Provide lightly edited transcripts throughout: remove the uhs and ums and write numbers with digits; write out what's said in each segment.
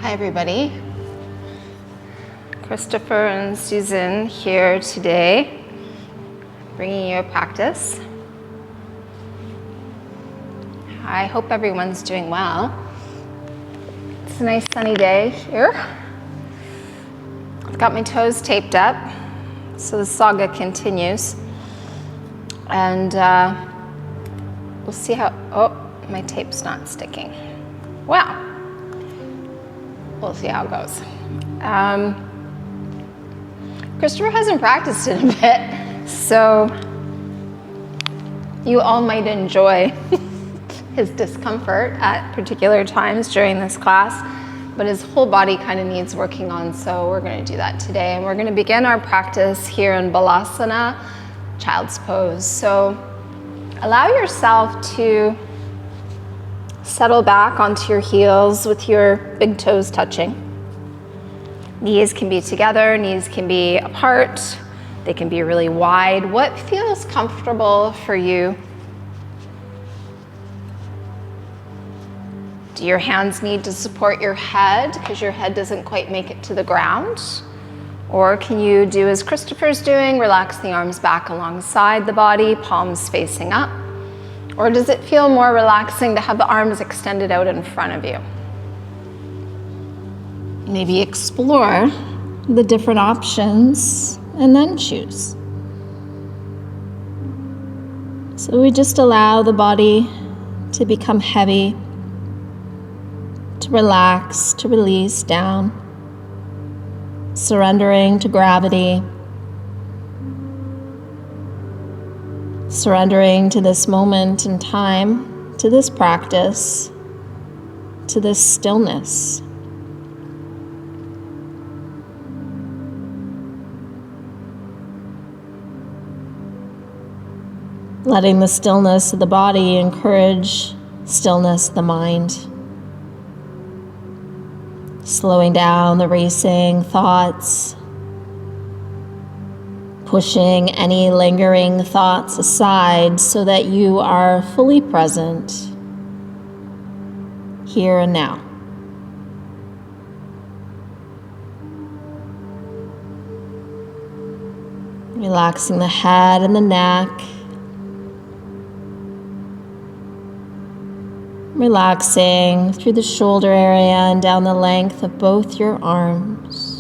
Hi everybody. Christopher and Susan here today, bringing you a practice. I hope everyone's doing well. It's a nice sunny day here. I've got my toes taped up, so the saga continues. And we'll see how, oh, my tape's not sticking. Wow. We'll see how it goes. Christopher hasn't practiced in a bit, so you all might enjoy his discomfort at particular times during this class, but his whole body kind of needs working on, so we're going to do that today. And we're going to begin our practice here in balasana, child's pose. So allow yourself to settle back onto your heels with your big toes touching. Knees can be together, knees can be apart, they can be really wide. What feels comfortable for you? Do your hands need to support your head because your head doesn't quite make it to the ground? Or can you do as Christopher's doing, relax the arms back alongside the body, palms facing up? Or does it feel more relaxing to have the arms extended out in front of you? Maybe explore the different options and then choose. So we just allow the body to become heavy, to relax, to release down, surrendering to gravity, surrendering to this moment in time, to this practice, to this stillness. Letting the stillness of the body encourage stillness of the mind. Slowing down the racing thoughts, pushing any lingering thoughts aside so that you are fully present here and now. Relaxing the head and the neck. Relaxing through the shoulder area and down the length of both your arms.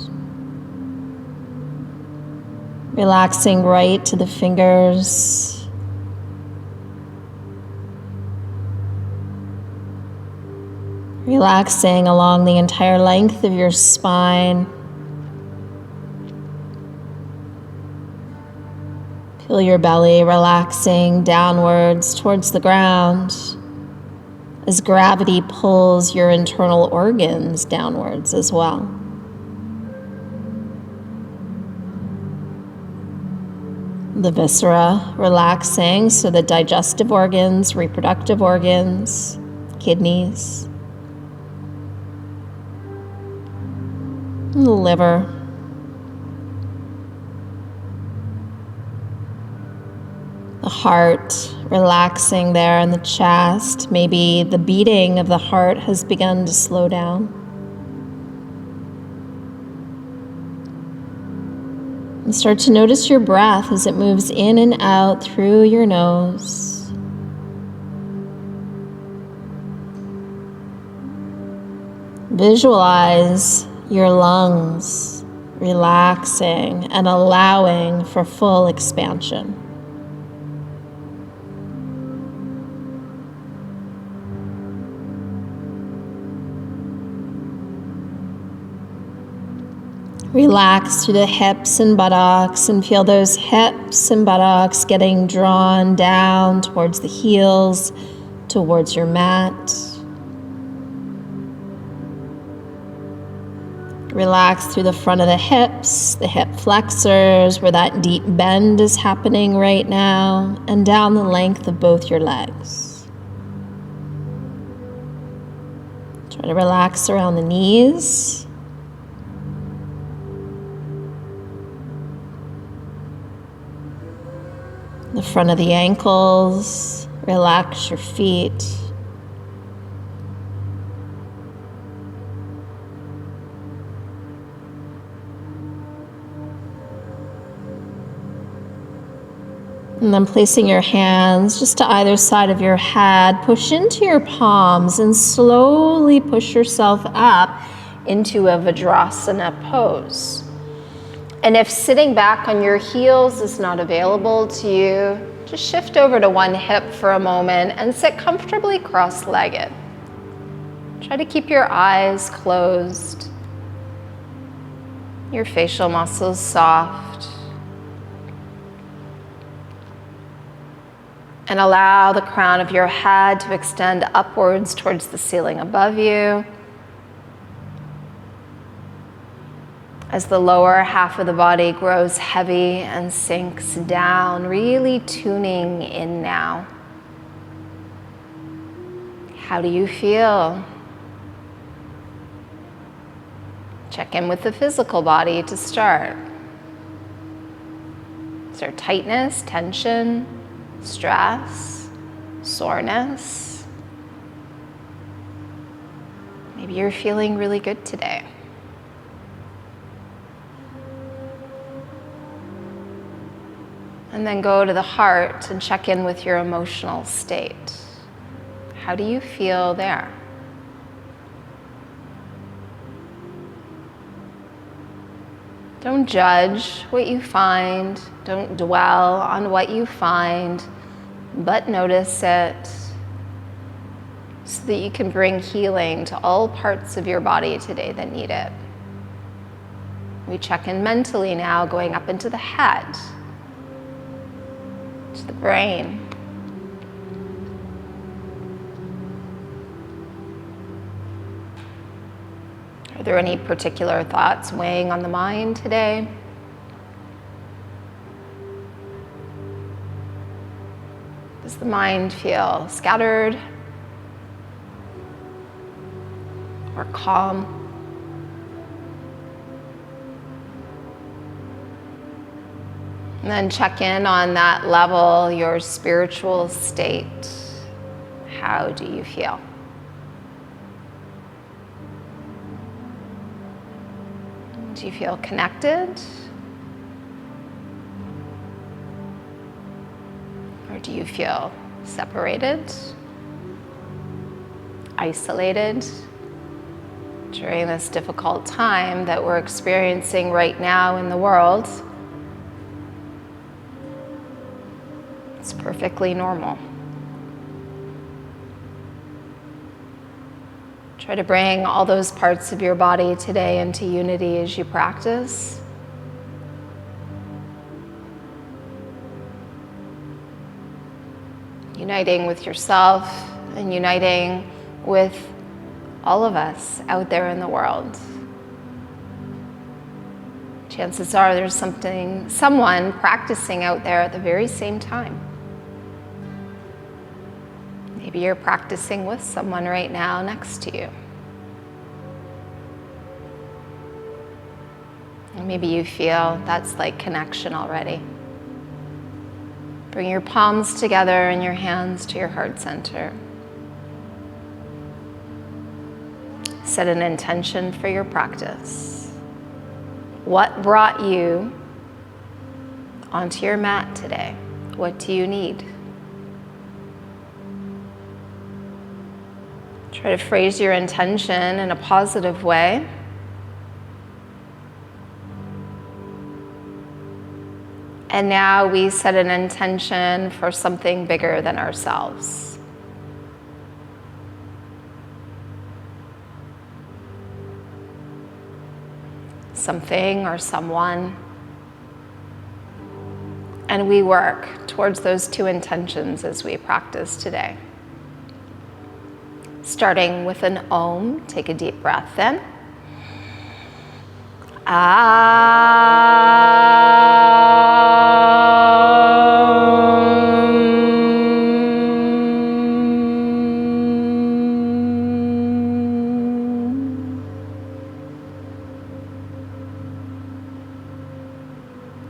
Relaxing right to the fingers. Relaxing along the entire length of your spine. Feel your belly relaxing downwards towards the ground as gravity pulls your internal organs downwards as well. The viscera relaxing, so the digestive organs, reproductive organs, kidneys, and the liver. The heart relaxing there in the chest. Maybe the beating of the heart has begun to slow down. And start to notice your breath as it moves in and out through your nose. Visualize your lungs relaxing and allowing for full expansion. Relax through the hips and buttocks and feel those hips and buttocks getting drawn down towards the heels, towards your mat. Relax through the front of the hips, the hip flexors, where that deep bend is happening right now, and down the length of both your legs. Try to relax around the knees. The front of the ankles, relax your feet. And then placing your hands just to either side of your head, push into your palms and slowly push yourself up into a vajrasana pose. And if sitting back on your heels is not available to you, just shift over to one hip for a moment and sit comfortably cross-legged. Try to keep your eyes closed, your facial muscles soft. And allow the crown of your head to extend upwards towards the ceiling above you. As the lower half of the body grows heavy and sinks down, really tuning in now. How do you feel? Check in with the physical body to start. Is there tightness, tension, stress, soreness? Maybe you're feeling really good today. And then go to the heart and check in with your emotional state. How do you feel there? Don't judge what you find. Don't dwell on what you find, but notice it so that you can bring healing to all parts of your body today that need it. We check in mentally now, going up into the head, to the brain. Are there any particular thoughts weighing on the mind today? Does the mind feel scattered or calm? And then check in on that level, your spiritual state. How do you feel? Do you feel connected? Or do you feel separated, isolated during this difficult time that we're experiencing right now in the world? It's perfectly normal. Try to bring all those parts of your body today into unity as you practice. Uniting with yourself and uniting with all of us out there in the world. Chances are there's someone practicing out there at the very same time. Maybe you're practicing with someone right now next to you. And maybe you feel that's like connection already. Bring your palms together and your hands to your heart center. Set an intention for your practice. What brought you onto your mat today? What do you need? Try to phrase your intention in a positive way. And now we set an intention for something bigger than ourselves. Something or someone. And we work towards those two intentions as we practice today. Starting with an Om, take a deep breath in.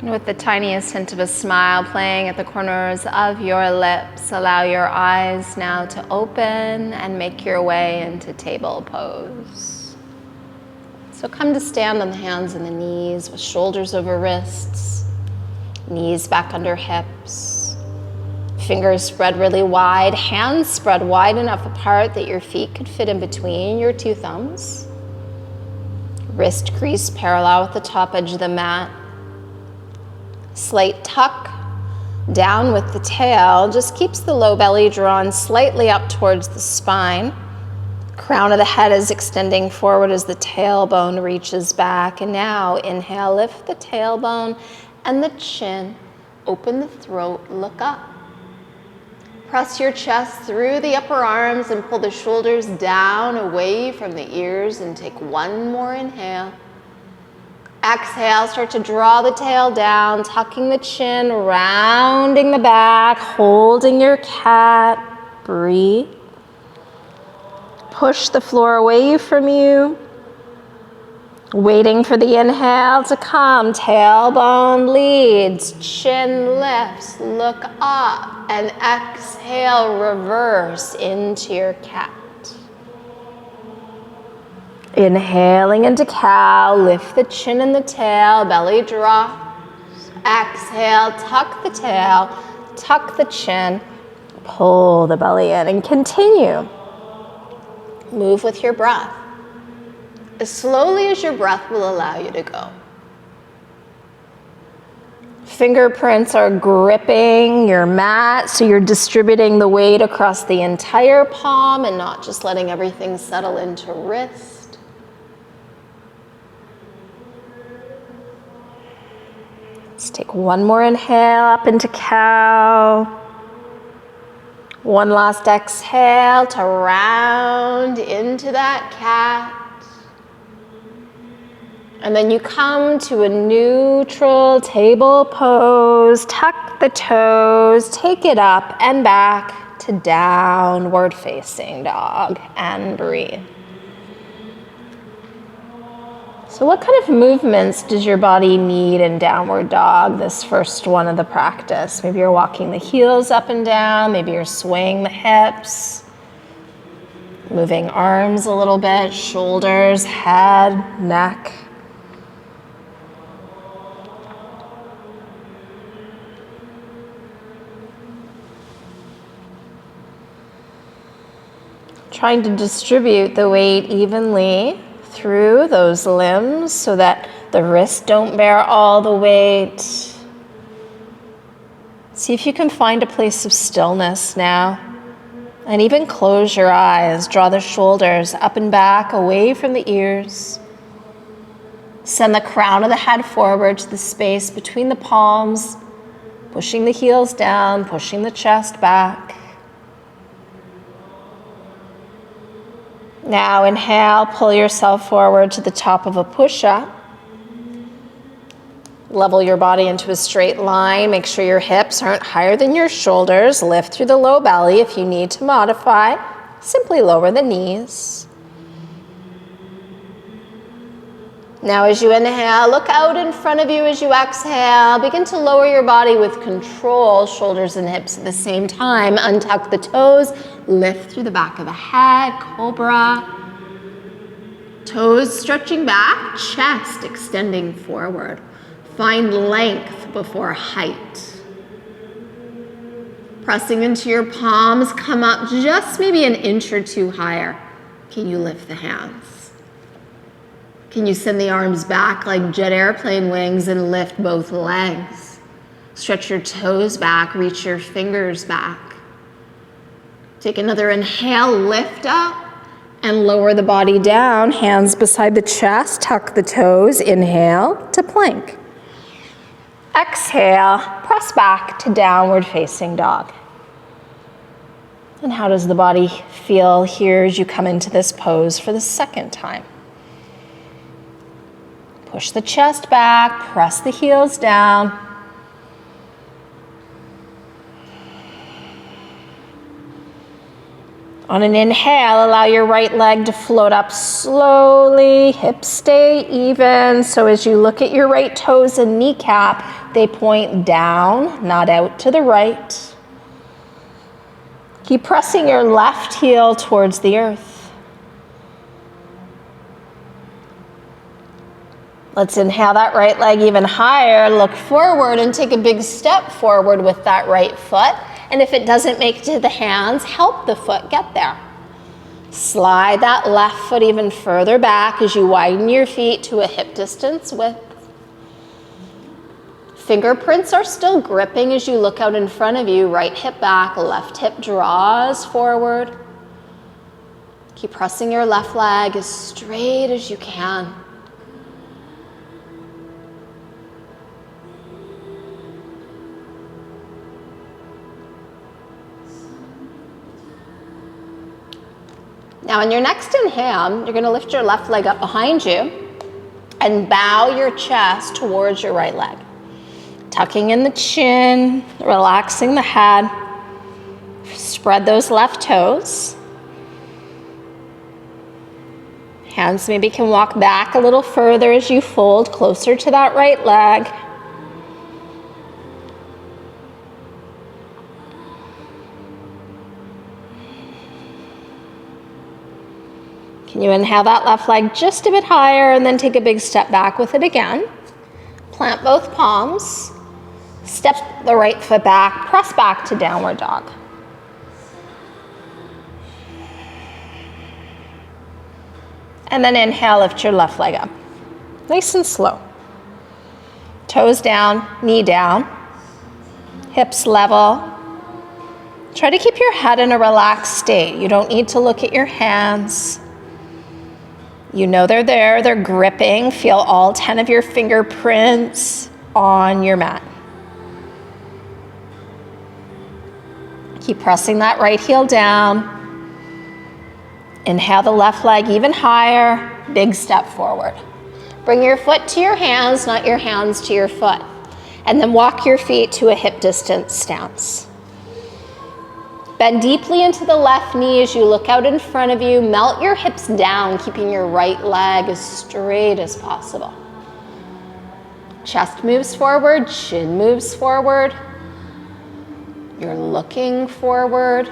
And with the tiniest hint of a smile playing at the corners of your lips, allow your eyes now to open and make your way into table pose. So come to stand on the hands and the knees with shoulders over wrists, knees back under hips, Fingers spread really wide, hands spread wide enough apart that your feet could fit in between your two thumbs. Wrist crease parallel with the top edge of the mat. Slight tuck down with the tail just keeps the low belly drawn slightly up towards the spine. Crown of the head is extending forward as the tailbone reaches back. And now inhale, lift the tailbone and the chin. Open the throat, look up. Press your chest through the upper arms and pull the shoulders down away from the ears and take one more inhale. Exhale, start to draw the tail down, tucking the chin, rounding the back, holding your cat. Breathe. Push the floor away from you. Waiting for the inhale to come. Tailbone leads, chin lifts, look up, and exhale, reverse into your cat. Inhaling into cow, lift the chin and the tail, belly drops. Exhale, tuck the tail, tuck the chin, pull the belly in, and continue. Move with your breath, as slowly as your breath will allow you to go. Fingerprints are gripping your mat, so you're distributing the weight across the entire palm and not just letting everything settle into wrist. Let's take one more inhale up into cow. One last exhale to round into that cat. And then you come to a neutral table pose. Tuck the toes, take it up and back to downward facing dog, and breathe. So what kind of movements does your body need in downward dog, this first one of the practice? Maybe you're walking the heels up and down, maybe you're swaying the hips, moving arms a little bit, shoulders, head, neck. Trying to distribute the weight evenly through those limbs so that the wrists don't bear all the weight. See if you can find a place of stillness now. And even close your eyes. Draw the shoulders up and back, away from the ears. Send the crown of the head forward to the space between the palms, pushing the heels down, pushing the chest back. Now inhale, pull yourself forward to the top of a push-up. Level your body into a straight line. Make sure your hips aren't higher than your shoulders. Lift through the low belly. If you need to modify, simply lower the knees. Now as you inhale, look out in front of you as you exhale. Begin to lower your body with control, shoulders and hips at the same time. Untuck the toes, lift through the back of the head, cobra. Toes stretching back, chest extending forward. Find length before height. Pressing into your palms, come up just maybe an inch or two higher. Can you lift the hands? Can you send the arms back like jet airplane wings and lift both legs? Stretch your toes back, reach your fingers back. Take another inhale, lift up and lower the body down. Hands beside the chest, tuck the toes. Inhale to plank. Exhale, press back to downward facing dog. And how does the body feel here as you come into this pose for the second time? Push the chest back, press the heels down. On an inhale, allow your right leg to float up slowly, hips stay even. So as you look at your right toes and kneecap, they point down, not out to the right. Keep pressing your left heel towards the earth. Let's inhale that right leg even higher, look forward and take a big step forward with that right foot. And if it doesn't make it to the hands, help the foot get there. Slide that left foot even further back as you widen your feet to a hip distance width. Fingerprints are still gripping as you look out in front of you. Right hip back, left hip draws forward. Keep pressing your left leg as straight as you can. Now in your next inhale, you're going to lift your left leg up behind you and bow your chest towards your right leg. Tucking in the chin, relaxing the head. Spread those left toes. Hands maybe can walk back a little further as you fold closer to that right leg. Can you inhale that left leg just a bit higher and then take a big step back with it again. Plant both palms. Step the right foot back, press back to downward dog. And then inhale, lift your left leg up. Nice and slow. Toes down, knee down, hips level. Try to keep your head in a relaxed state. You don't need to look at your hands. You know they're there, they're gripping. Feel all 10 of your fingerprints on your mat. Keep pressing that right heel down. Inhale the left leg even higher. Big step forward. Bring your foot to your hands, not your hands to your foot. And then walk your feet to a hip distance stance. Bend deeply into the left knee as you look out in front of you. Melt your hips down, keeping your right leg as straight as possible. Chest moves forward, chin moves forward. You're looking forward.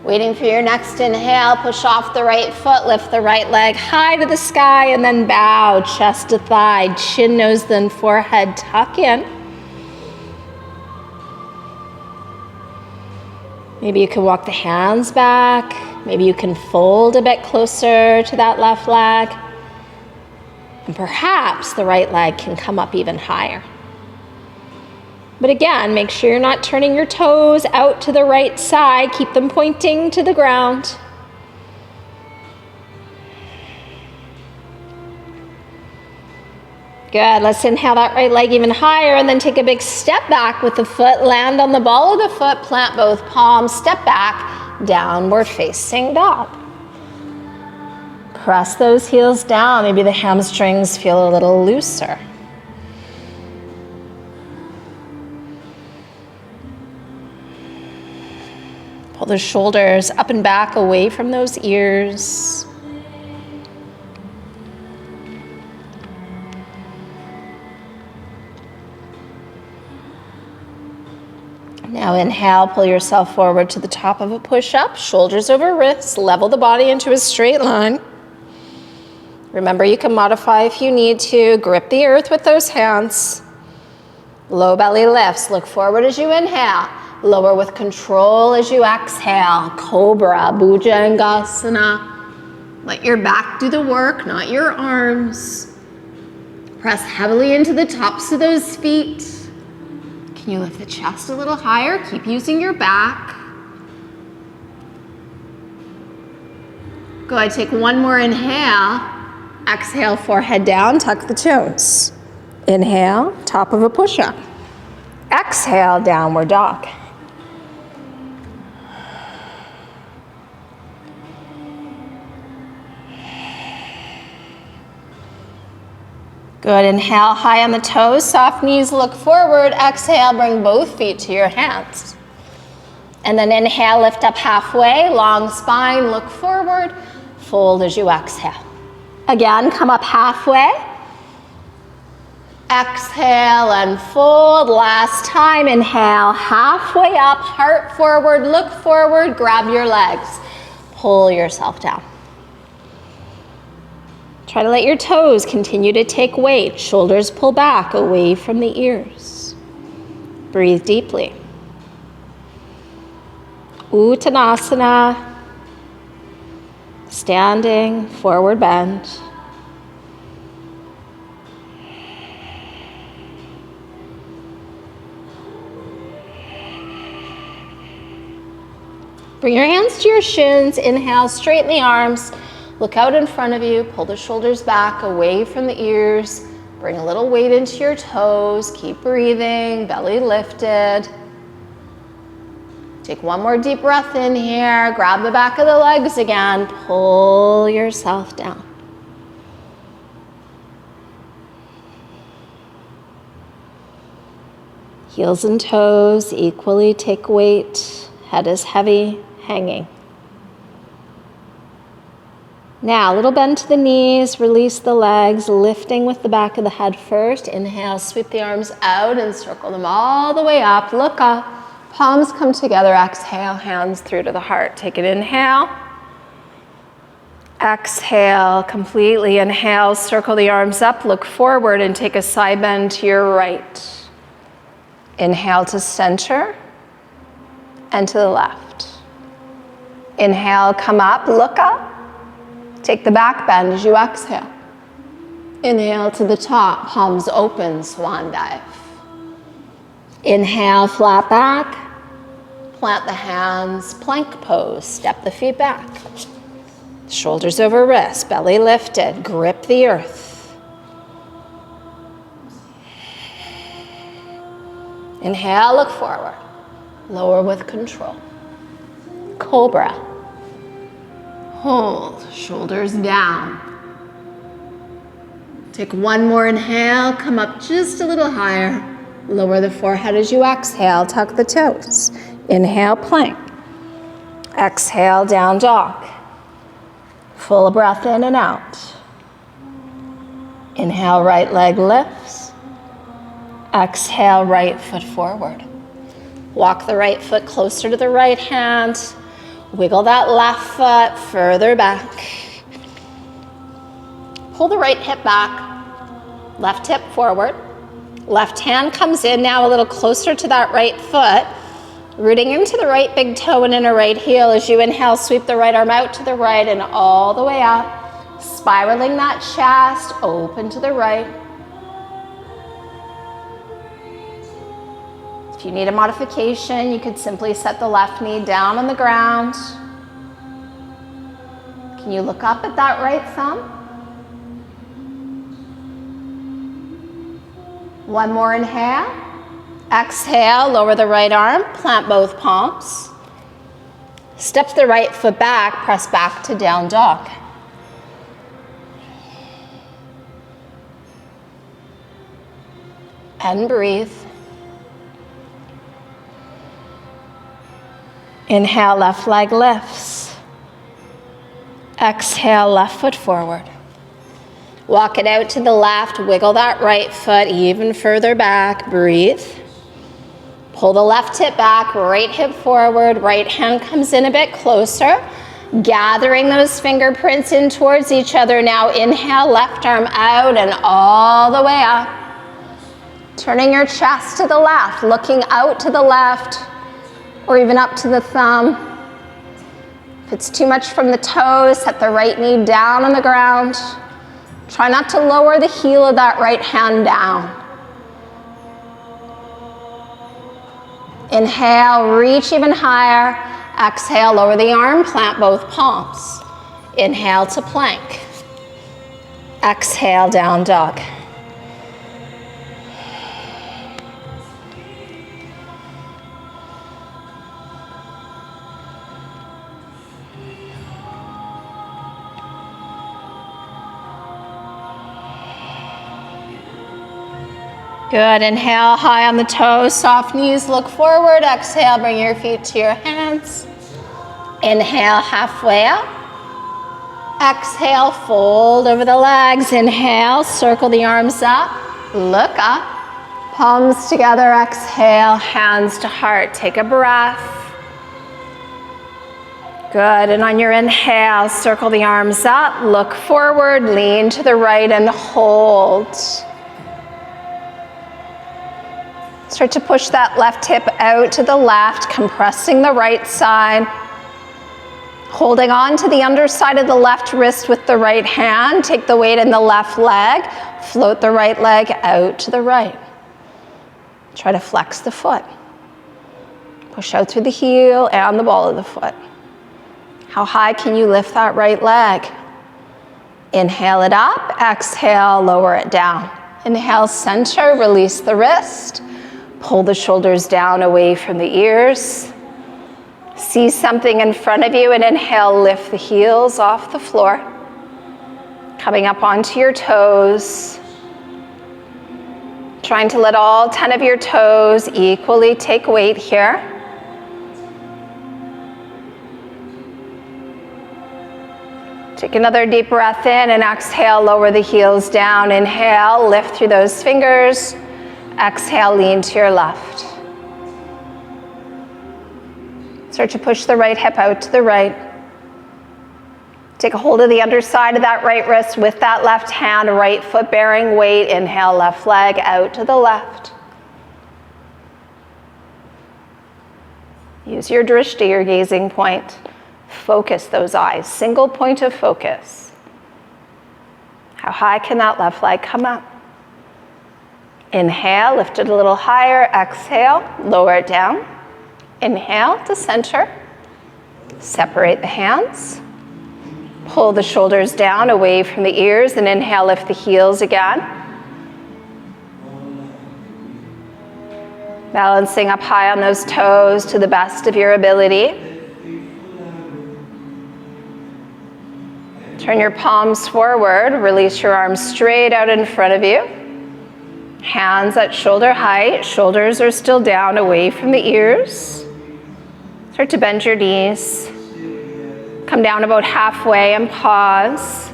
Waiting for your next inhale, push off the right foot, lift the right leg high to the sky, and then bow, chest to thigh, chin, nose, then forehead, tuck in. Maybe you can walk the hands back. Maybe you can fold a bit closer to that left leg. And perhaps the right leg can come up even higher. But again, make sure you're not turning your toes out to the right side. Keep them pointing to the ground. Good, let's inhale that right leg even higher and then take a big step back with the foot. Land on the ball of the foot, plant both palms, step back, downward facing dog. Press those heels down. Maybe the hamstrings feel a little looser. Pull the shoulders up and back away from those ears. Now inhale, pull yourself forward to the top of a push-up, shoulders over wrists, level the body into a straight line. Remember, you can modify if you need to. Grip the earth with those hands. Low belly lifts. Look forward as you inhale. Lower with control as you exhale. Cobra, Bhujangasana. Let your back do the work, not your arms. Press heavily into the tops of those feet. Can you lift the chest a little higher? Keep using your back. Good, take one more inhale. Exhale, forehead down, tuck the toes. Inhale, top of a push-up. Exhale, downward dog. Good, inhale, high on the toes, soft knees, look forward. Exhale, bring both feet to your hands. And then inhale, lift up halfway, long spine, look forward. Fold as you exhale. Again, come up halfway. Exhale and fold. Last time, inhale, halfway up, heart forward, look forward, grab your legs. Pull yourself down. Try to let your toes continue to take weight. Shoulders pull back away from the ears. Breathe deeply. Uttanasana. Standing, forward bend. Bring your hands to your shins. Inhale, straighten the arms. Look out in front of you. Pull the shoulders back away from the ears. Bring a little weight into your toes. Keep breathing, belly lifted. Take one more deep breath in here. Grab the back of the legs again. Pull yourself down. Heels and toes equally take weight. Head is heavy, hanging. Now, a little bend to the knees, release the legs, lifting with the back of the head first. Inhale, sweep the arms out and circle them all the way up. Look up, palms come together. Exhale, hands through to the heart. Take an inhale. Exhale, completely inhale, circle the arms up, look forward and take a side bend to your right. Inhale to center and to the left. Inhale, come up, look up. Take the back bend as you exhale. Inhale to the top, palms open, swan dive. Inhale, flat back. Plant the hands, plank pose, step the feet back. Shoulders over wrists, belly lifted, grip the earth. Inhale, look forward. Lower with control. Cobra. Hold, shoulders down. Take one more inhale, come up just a little higher. Lower the forehead as you exhale, tuck the toes. Inhale, plank. Exhale, down dog. Full breath in and out. Inhale, right leg lifts. Exhale, right foot forward. Walk the right foot closer to the right hand. Wiggle that left foot further back. Pull the right hip back. Left hip forward. Left hand comes in now a little closer to that right foot. Rooting into the right big toe and inner right heel. As you inhale, sweep the right arm out to the right and all the way up. Spiraling that chest, open to the right. If you need a modification, you could simply set the left knee down on the ground. Can you look up at that right thumb? One more inhale. Exhale, lower the right arm, plant both palms. Step the right foot back, press back to down dog. And breathe. Inhale, left leg lifts. Exhale, left foot forward. Walk it out to the left, wiggle that right foot even further back, breathe. Pull the left hip back, right hip forward, right hand comes in a bit closer. Gathering those fingerprints in towards each other. Now inhale, left arm out and all the way up. Turning your chest to the left, looking out to the left, or even up to the thumb. If it's too much from the toes, set the right knee down on the ground. Try not to lower the heel of that right hand down. Inhale, reach even higher. Exhale, lower the arm, plant both palms. Inhale to plank. Exhale, down dog. Good, inhale, high on the toes, soft knees, look forward. Exhale, bring your feet to your hands. Inhale, halfway up. Exhale, fold over the legs. Inhale, circle the arms up, look up. Palms together, exhale, hands to heart. Take a breath. Good, and on your inhale, circle the arms up, look forward, lean to the right and hold. Start to push that left hip out to the left, compressing the right side. Holding on to the underside of the left wrist with the right hand, take the weight in the left leg, float the right leg out to the right. Try to flex the foot. Push out through the heel and the ball of the foot. How high can you lift that right leg? Inhale it up, exhale, lower it down. Inhale, center, release the wrist. Pull the shoulders down away from the ears. See something in front of you and inhale, lift the heels off the floor. Coming up onto your toes. Trying to let all 10 of your toes equally take weight here. Take another deep breath in and exhale, lower the heels down. Inhale, lift through those fingers. Exhale, lean to your left. Start to push the right hip out to the right. Take a hold of the underside of that right wrist with that left hand, right foot bearing weight. Inhale, left leg out to the left. Use your drishti, your gazing point. Focus those eyes, single point of focus. How high can that left leg come up? Inhale, lift it a little higher. Exhale, lower it down. Inhale to center. Separate the hands. Pull the shoulders down away from the ears and inhale, lift the heels again. Balancing up high on those toes to the best of your ability. Turn your palms forward, release your arms straight out in front of you. Hands at shoulder height, shoulders are still down away from the ears. Start to bend your knees. Come down about halfway and pause.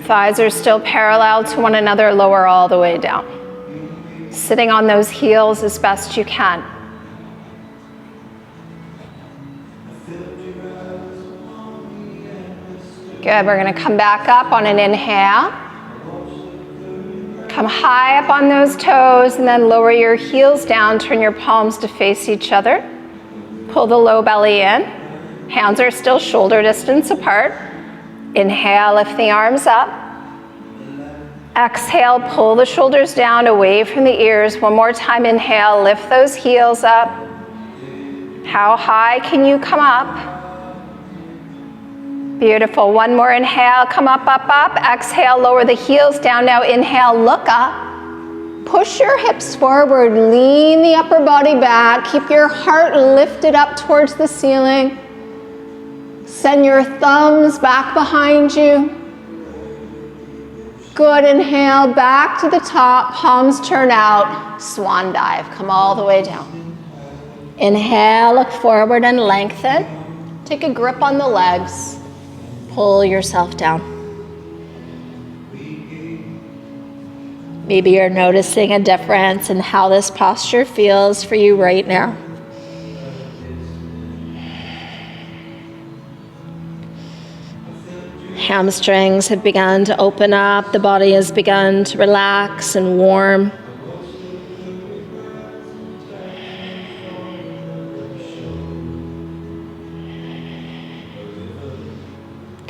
Thighs are still parallel to one another, lower all the way down. Sitting on those heels as best you can. Good, we're gonna come back up on an inhale. Come high up on those toes and then lower your heels down, turn your palms to face each other. Pull the low belly in. Hands are still shoulder distance apart. Inhale, lift the arms up. Exhale, pull the shoulders down away from the ears. One more time, inhale, lift those heels up. How high can you come up? Beautiful. One more inhale, come up, up, up. Exhale, lower the heels down. Now inhale, look up. Push your hips forward, lean the upper body back. Keep your heart lifted up towards the ceiling. Send your thumbs back behind you. Good, inhale, back to the top, palms turn out, swan dive. Come all the way down. Inhale, look forward and lengthen. Take a grip on the legs. Pull yourself down. Maybe you're noticing a difference in how this posture feels for you right now. Hamstrings have begun to open up. The body has begun to relax and warm.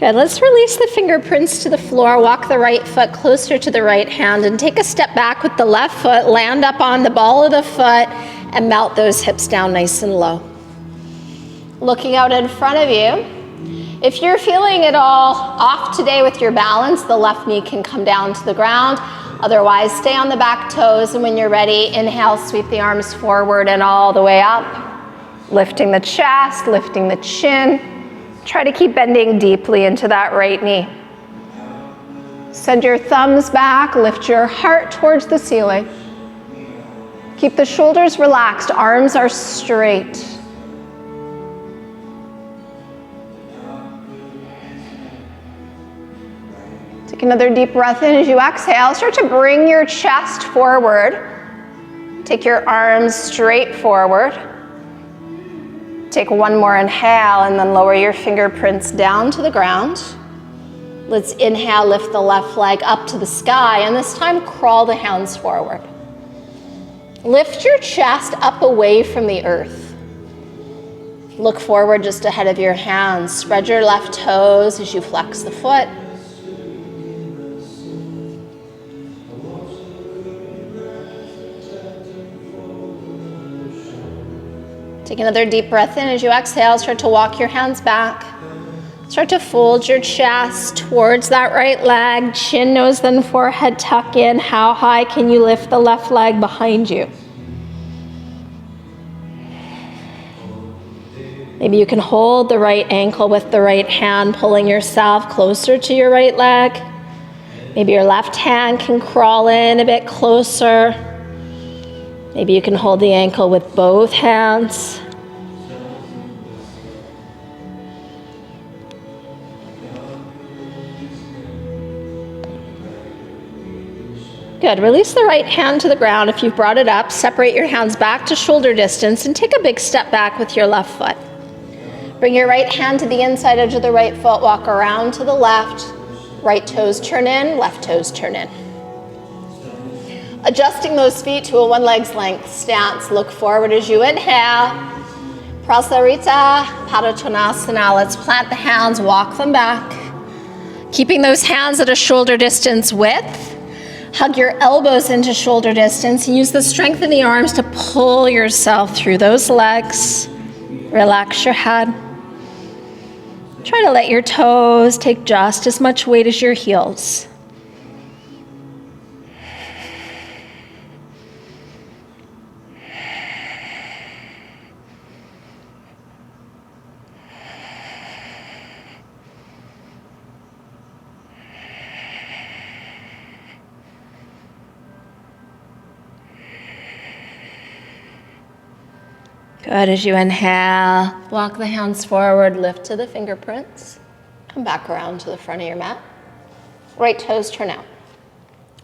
Good, let's release the fingerprints to the floor, walk the right foot closer to the right hand, and take a step back with the left foot, land up on the ball of the foot, and melt those hips down nice and low. Looking out in front of you, if you're feeling at all off today with your balance, the left knee can come down to the ground. Otherwise, stay on the back toes, and when you're ready, inhale, sweep the arms forward and all the way up, lifting the chest, lifting the chin. Try to keep bending deeply into that right knee. Send your thumbs back, lift your heart towards the ceiling. Keep the shoulders relaxed, arms are straight. Take another deep breath in as you exhale. Start to bring your chest forward. Take your arms straight forward. Take one more inhale and then lower your fingerprints down to the ground. Let's inhale, lift the left leg up to the sky, and this time crawl the hands forward. Lift your chest up away from the earth. Look forward just ahead of your hands. Spread your left toes as you flex the foot. Take another deep breath in. As you exhale, start to walk your hands back. Start to fold your chest towards that right leg. Chin, nose, then forehead tuck in. How high can you lift the left leg behind you? Maybe you can hold the right ankle with the right hand, pulling yourself closer to your right leg. Maybe your left hand can crawl in a bit closer. Maybe you can hold the ankle with both hands. Good. Release the right hand to the ground. If you've brought it up, separate your hands back to shoulder distance and take a big step back with your left foot. Bring your right hand to the inside edge of the right foot. Walk around to the left. Right toes turn in, left toes turn in. Adjusting those feet to a one leg's length stance. Look forward as you inhale. Prasarita, padottanasana. Let's plant the hands, walk them back. Keeping those hands at a shoulder distance width. Hug your elbows into shoulder distance and use the strength in the arms to pull yourself through those legs. Relax your head. Try to let your toes take just as much weight as your heels. Good. As you inhale, walk the hands forward, lift to the fingerprints. Come back around to the front of your mat. Right toes turn out.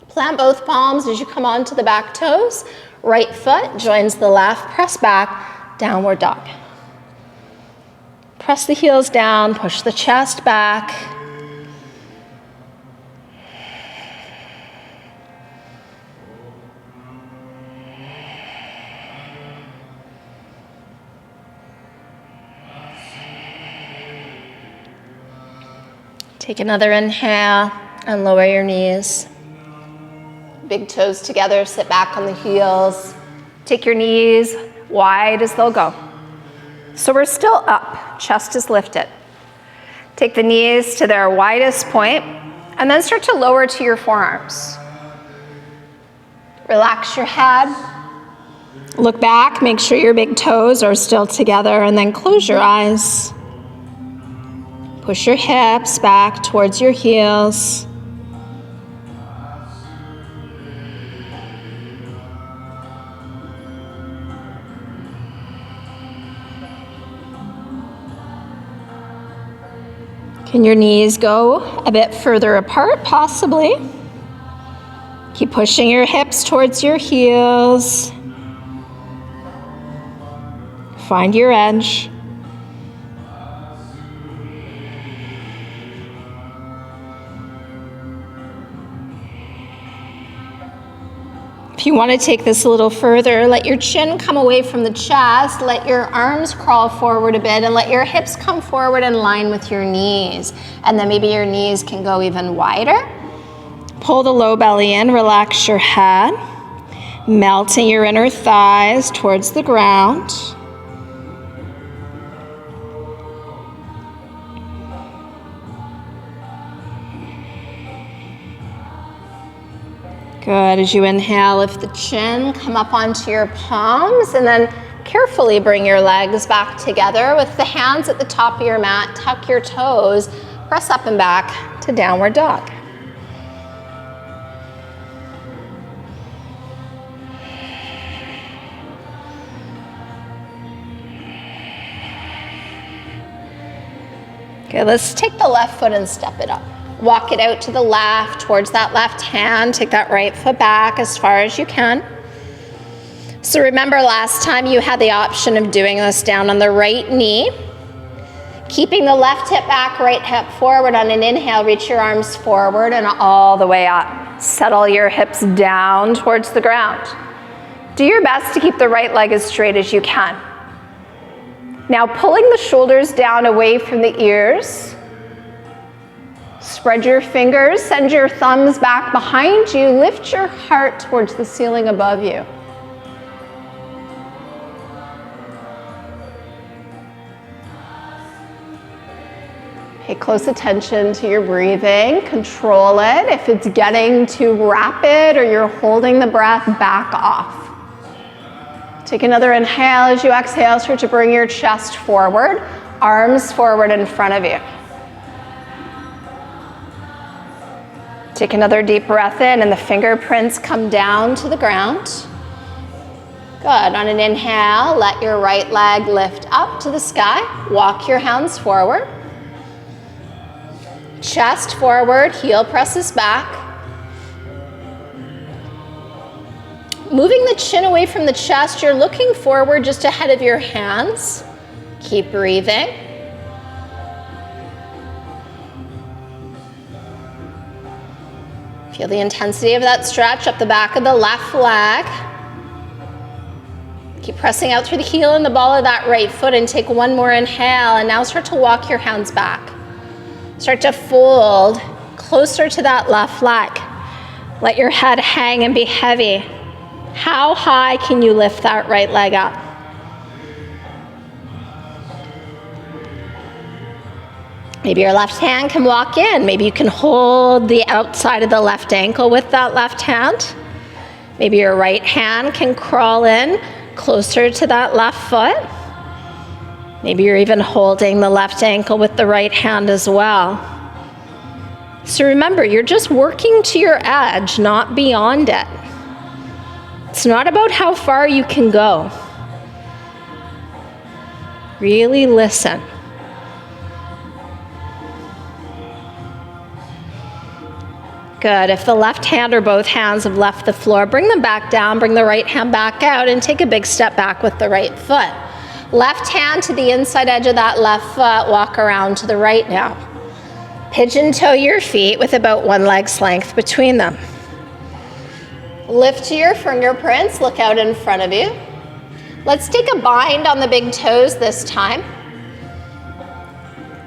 Plant both palms as you come onto the back toes. Right foot joins the left. Press back, downward dog. Press the heels down, push the chest back. Take another inhale and lower your knees. Big toes together, sit back on the heels. Take your knees wide as they'll go. So we're still up, chest is lifted. Take the knees to their widest point and then start to lower to your forearms. Relax your head. Look back, make sure your big toes are still together, and then close your eyes. Push your hips back towards your heels. Can your knees go a bit further apart, possibly? Keep pushing your hips towards your heels. Find your edge. If you want to take this a little further, let your chin come away from the chest, let your arms crawl forward a bit, and let your hips come forward in line with your knees. And then maybe your knees can go even wider. Pull the low belly in, relax your head, melting your inner thighs towards the ground. Good. As you inhale, lift the chin, come up onto your palms, and then carefully bring your legs back together with the hands at the top of your mat. Tuck your toes, press up and back to downward dog. Okay, let's take the left foot and step it up. Walk it out to the left, towards that left hand. Take that right foot back as far as you can. So remember last time you had the option of doing this down on the right knee. Keeping the left hip back, right hip forward. On an inhale, reach your arms forward and all the way up. Settle your hips down towards the ground. Do your best to keep the right leg as straight as you can. Now pulling the shoulders down away from the ears. Spread your fingers, send your thumbs back behind you. Lift your heart towards the ceiling above you. Pay close attention to your breathing. Control it. If it's getting too rapid or you're holding the breath, back off. Take another inhale. As you exhale, start to bring your chest forward, arms forward in front of you. Take another deep breath in and the fingerprints come down to the ground. Good. On an inhale, let your right leg lift up to the sky. Walk your hands forward. Chest forward, heel presses back. Moving the chin away from the chest, you're looking forward just ahead of your hands. Keep breathing. Feel the intensity of that stretch up the back of the left leg. Keep pressing out through the heel and the ball of that right foot and take one more inhale, and now start to walk your hands back. Start to fold closer to that left leg. Let your head hang and be heavy. How high can you lift that right leg up? Maybe your left hand can walk in. Maybe you can hold the outside of the left ankle with that left hand. Maybe your right hand can crawl in closer to that left foot. Maybe you're even holding the left ankle with the right hand as well. So remember, you're just working to your edge, not beyond it. It's not about how far you can go. Really listen. Good. If the left hand or both hands have left the floor, bring them back down, bring the right hand back out, and take a big step back with the right foot. Left hand to the inside edge of that left foot, walk around to the right now. Pigeon toe your feet with about one leg's length between them. Lift to your fingerprints, look out in front of you. Let's take a bind on the big toes this time.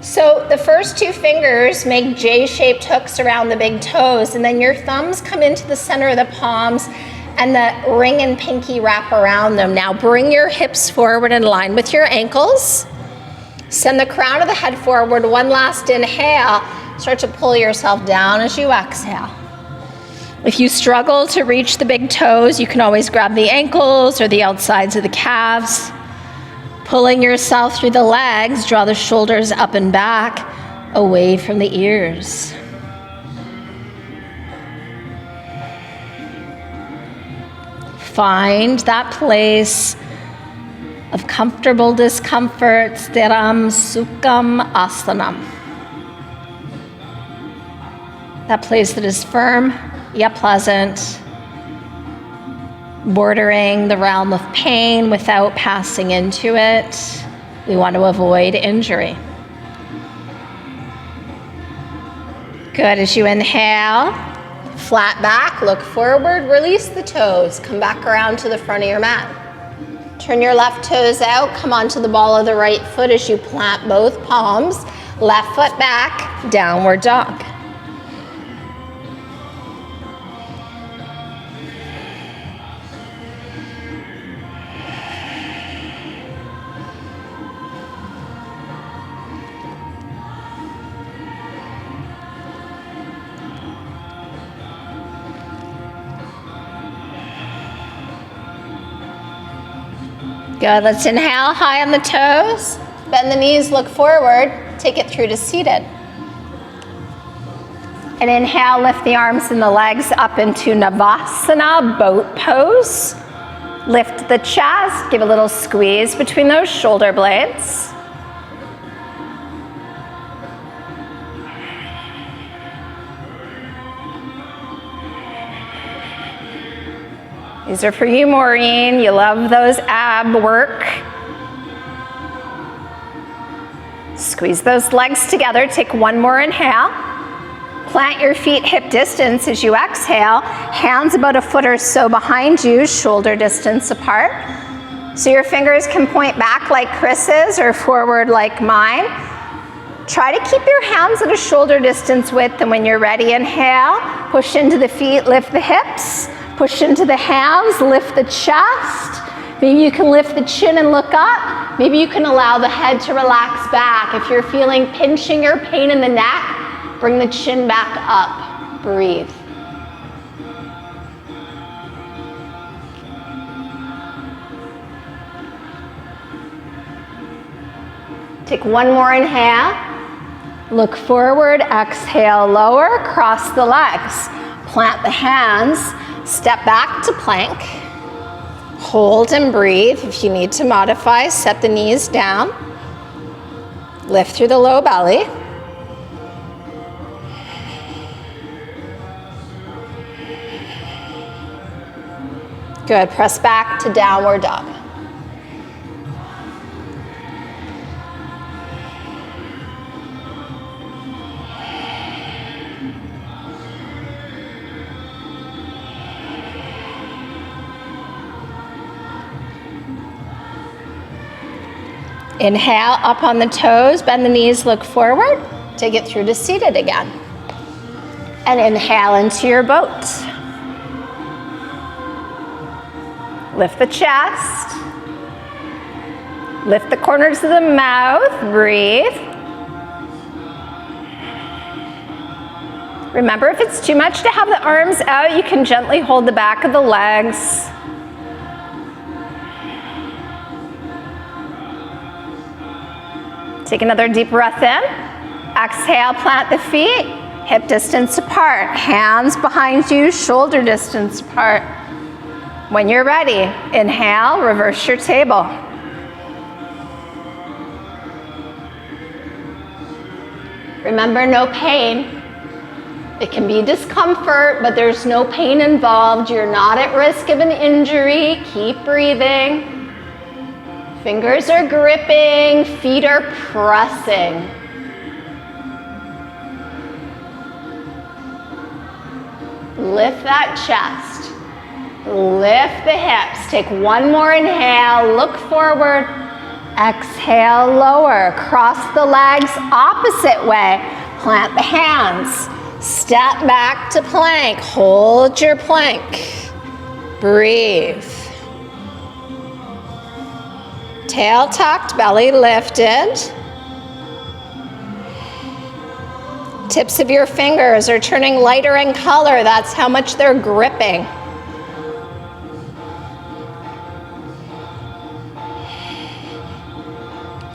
So the first two fingers make J-shaped hooks around the big toes, and then your thumbs come into the center of the palms and the ring and pinky wrap around them. Now bring your hips forward in line with your ankles. Send the crown of the head forward. One last inhale. Start to pull yourself down as you exhale. If you struggle to reach the big toes, you can always grab the ankles or the outsides of the calves. Pulling yourself through the legs, draw the shoulders up and back, away from the ears. Find that place of comfortable discomfort, stiram sukham asanam. That place that is firm yet pleasant, bordering the realm of pain without passing into it. We want to avoid injury. Good. As you inhale, flat back, look forward, release the toes, come back around to the front of your mat. Turn your left toes out, come onto the ball of the right foot as you plant both palms, left foot back, downward dog. Good, let's inhale high on the toes. Bend the knees, look forward. Take it through to seated. And inhale, lift the arms and the legs up into Navasana, boat pose. Lift the chest, give a little squeeze between those shoulder blades. These are for you, Maureen. You love those ab work. Squeeze those legs together. Take one more inhale. Plant your feet hip distance as you exhale. Hands about a foot or so behind you, shoulder distance apart. So your fingers can point back like Chris's or forward like mine. Try to keep your hands at a shoulder distance width, and when you're ready, inhale. Push into the feet, lift the hips. Push into the hands, lift the chest. Maybe you can lift the chin and look up. Maybe you can allow the head to relax back. If you're feeling pinching or pain in the neck, bring the chin back up. Breathe. Take one more inhale. Look forward, exhale, lower, cross the legs. Plant the hands, step back to plank. Hold and breathe. If you need to modify, set the knees down. Lift through the low belly. Good. Press back to downward dog. Inhale, up on the toes, bend the knees, look forward. Take it through to seated again. And inhale into your boat. Lift the chest. Lift the corners of the mouth, breathe. Remember, if it's too much to have the arms out, you can gently hold the back of the legs. Take another deep breath in. Exhale, plant the feet, hip distance apart. Hands behind you, shoulder distance apart. When you're ready, inhale, reverse your table. Remember, no pain. It can be discomfort, but there's no pain involved. You're not at risk of an injury. Keep breathing. Fingers are gripping, feet are pressing. Lift that chest. Lift the hips. Take one more inhale, look forward. Exhale, lower. Cross the legs opposite way. Plant the hands. Step back to plank. Hold your plank. Breathe. Tail tucked, belly lifted. Tips of your fingers are turning lighter in color. That's how much they're gripping.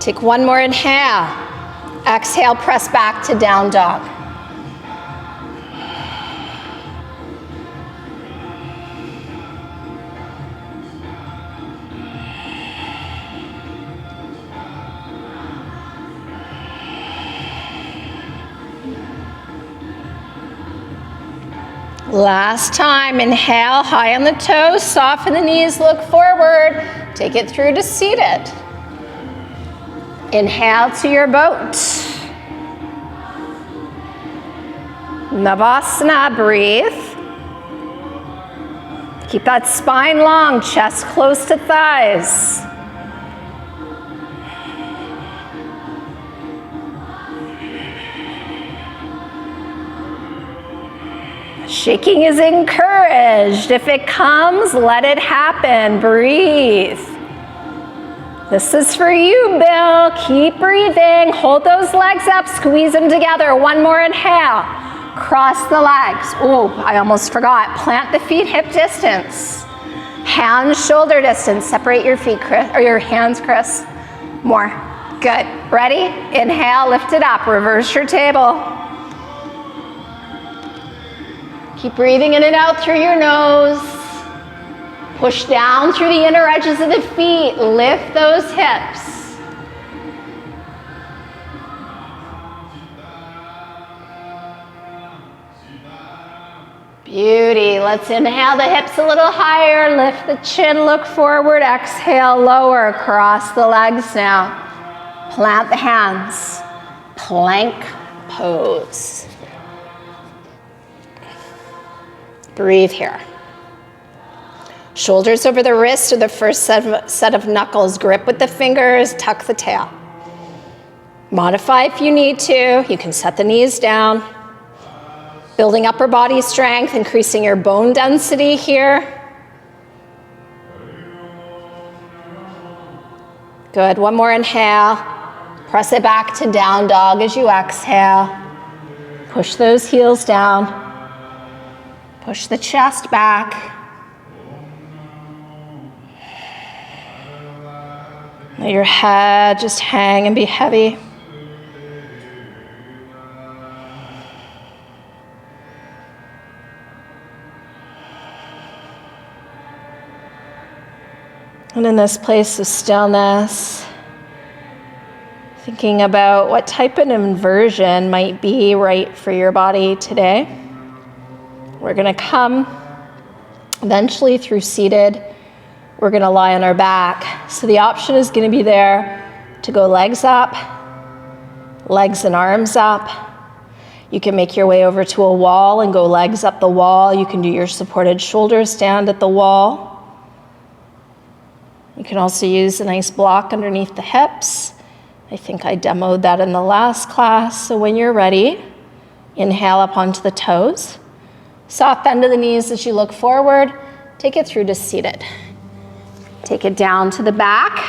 Take one more inhale. Exhale, press back to down dog. Last time, inhale, high on the toes, soften the knees, look forward. Take it through to seated. Inhale to your boat. Navasana, breathe. Keep that spine long, chest close to thighs. Shaking is encouraged. If it comes, let it happen. Breathe. This is for you, Bill. Keep breathing. Hold those legs up. Squeeze them together. One more inhale. Cross the legs. Oh, I almost forgot. Plant the feet hip distance. Hands shoulder distance. Separate your feet, Chris, or your hands, Chris. More. Good. Ready? Inhale, lift it up. Reverse your table. Keep breathing in and out through your nose. Push down through the inner edges of the feet. Lift those hips. Beauty. Let's inhale the hips a little higher. Lift the chin, look forward. Exhale, lower. Cross the legs now. Plant the hands. Plank pose. Breathe here. Shoulders over the wrist or the first set of knuckles. Grip with the fingers, tuck the tail. Modify if you need to. You can set the knees down. Building upper body strength, increasing your bone density here. Good, one more inhale. Press it back to down dog as you exhale. Push those heels down. Push the chest back. Let your head just hang and be heavy. And in this place of stillness, thinking about what type of inversion might be right for your body today. We're going to come eventually through seated. We're going to lie on our back. So the option is going to be there to go legs up, legs and arms up. You can make your way over to a wall and go legs up the wall. You can do your supported shoulder stand at the wall. You can also use a nice block underneath the hips. I think I demoed that in the last class. So when you're ready, inhale up onto the toes. Soft bend of the knees as you look forward. Take it through to seated. Take it down to the back.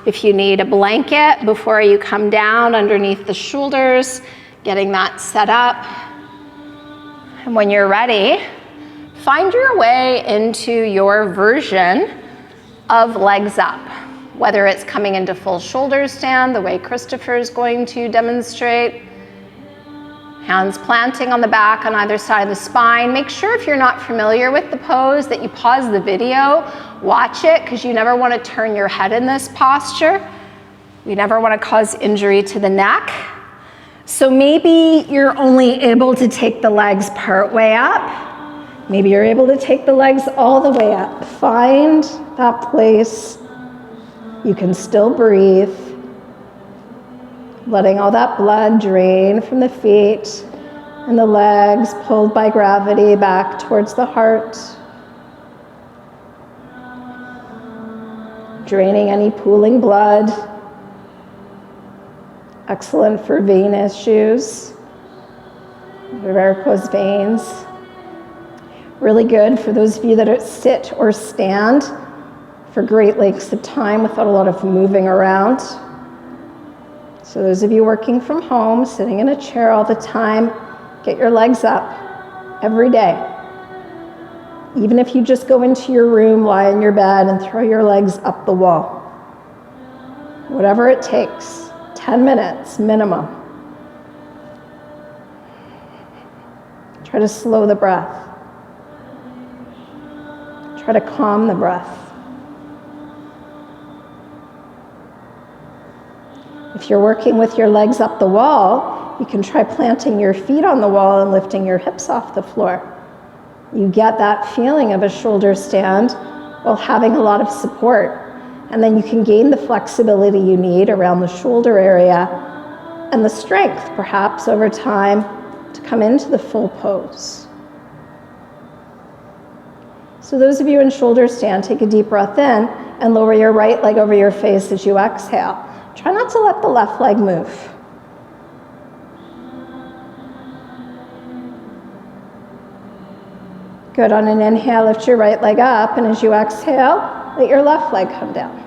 If you need a blanket before you come down underneath the shoulders, getting that set up. And when you're ready, find your way into your version of legs up, whether it's coming into full shoulder stand, the way Christopher is going to demonstrate, hands planting on the back on either side of the spine. Make sure if you're not familiar with the pose that you pause the video, watch it, because you never want to turn your head in this posture. You never want to cause injury to the neck. So maybe you're only able to take the legs part way up. Maybe you're able to take the legs all the way up. Find that place. You can still breathe. Letting all that blood drain from the feet and the legs, pulled by gravity back towards the heart. Draining any pooling blood. Excellent for vein issues, varicose veins. Really good for those of you that sit or stand for great lengths of time without a lot of moving around. So those of you working from home, sitting in a chair all the time, get your legs up every day. Even if you just go into your room, lie in your bed, and throw your legs up the wall. Whatever it takes, 10 minutes minimum. Try to slow the breath. Try to calm the breath. If you're working with your legs up the wall, you can try planting your feet on the wall and lifting your hips off the floor. You get that feeling of a shoulder stand while having a lot of support. And then you can gain the flexibility you need around the shoulder area and the strength, perhaps, over time to come into the full pose. So those of you in shoulder stand, take a deep breath in and lower your right leg over your face as you exhale. Try not to let the left leg move. Good. On an inhale, lift your right leg up, and as you exhale, let your left leg come down.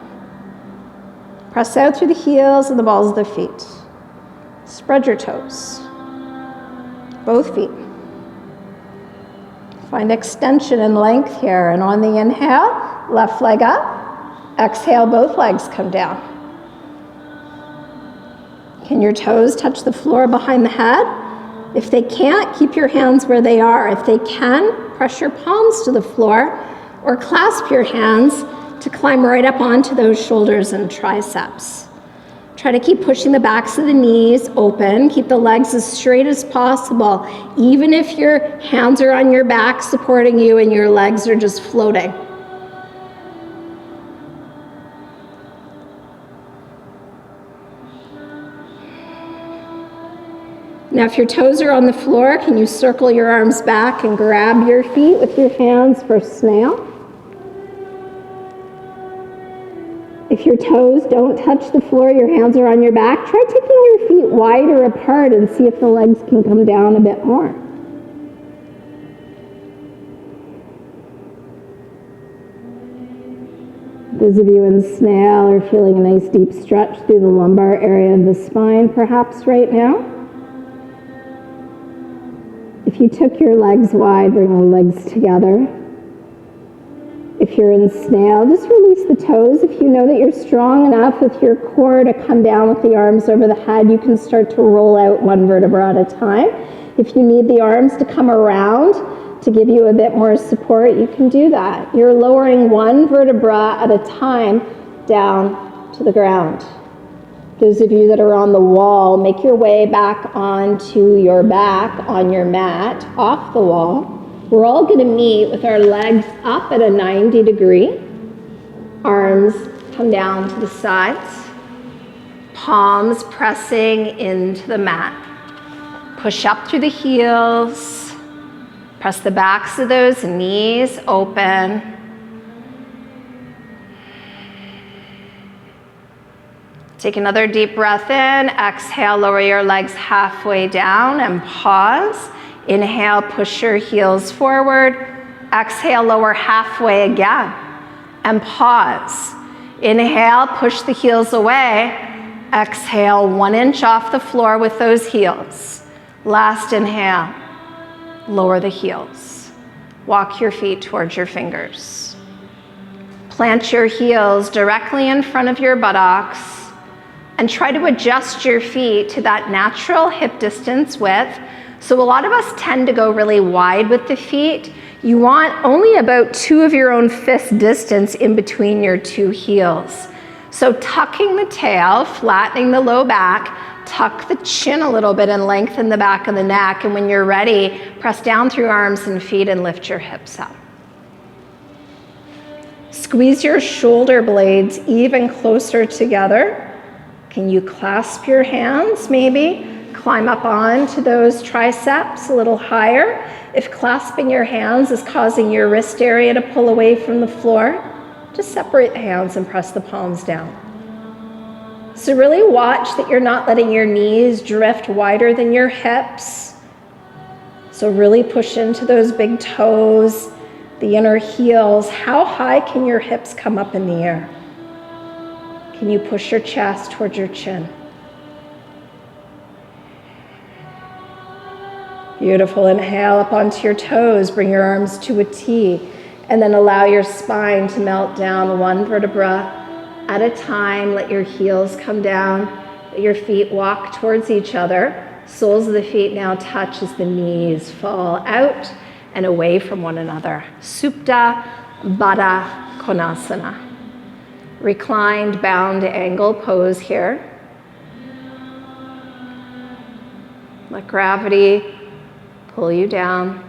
Press out through the heels and the balls of the feet. Spread your toes. Both feet. Find extension and length here, and on the inhale, left leg up. Exhale, both legs come down. Can your toes touch the floor behind the head? If they can't, keep your hands where they are. If they can, press your palms to the floor or clasp your hands to climb right up onto those shoulders and triceps. Try to keep pushing the backs of the knees open. Keep the legs as straight as possible, even if your hands are on your back supporting you and your legs are just floating. Now, if your toes are on the floor, can you circle your arms back and grab your feet with your hands for snail? If your toes don't touch the floor, your hands are on your back, try taking your feet wider apart and see if the legs can come down a bit more. Those of you in snail are feeling a nice deep stretch through the lumbar area of the spine perhaps right now. If you took your legs wide, bring the legs together. If you're in snail, just release the toes. If you know that you're strong enough with your core to come down with the arms over the head, you can start to roll out one vertebra at a time. If you need the arms to come around to give you a bit more support, you can do that. You're lowering one vertebra at a time down to the ground. Those of you that are on the wall, make your way back onto your back on your mat, off the wall. We're all going to meet with our legs up at a 90 degree. Arms come down to the sides. Palms pressing into the mat. Push up through the heels. Press the backs of those knees open. Take another deep breath in. Exhale, lower your legs halfway down and pause. Inhale, push your heels forward. Exhale, lower halfway again and pause. Inhale, push the heels away. Exhale, 1 inch off the floor with those heels. Last inhale, lower the heels. Walk your feet towards your fingers. Plant your heels directly in front of your buttocks. And try to adjust your feet to that natural hip distance width. So a lot of us tend to go really wide with the feet. You want only about 2 of your own fist distance in between your 2 heels. So tucking the tail, flattening the low back, tuck the chin a little bit and lengthen the back of the neck. And when you're ready, press down through arms and feet and lift your hips up. Squeeze your shoulder blades even closer together. Can you clasp your hands maybe? Climb up onto those triceps a little higher. If clasping your hands is causing your wrist area to pull away from the floor, just separate the hands and press the palms down. So really watch that you're not letting your knees drift wider than your hips. So really push into those big toes, the inner heels. How high can your hips come up in the air? Can you push your chest towards your chin? Beautiful. Inhale up onto your toes. Bring your arms to a T. And then allow your spine to melt down 1 vertebra at a time. Let your heels come down. Let your feet walk towards each other. Soles of the feet now touch as the knees fall out and away from one another. Supta Baddha Konasana. Reclined bound angle pose here. Let gravity pull you down.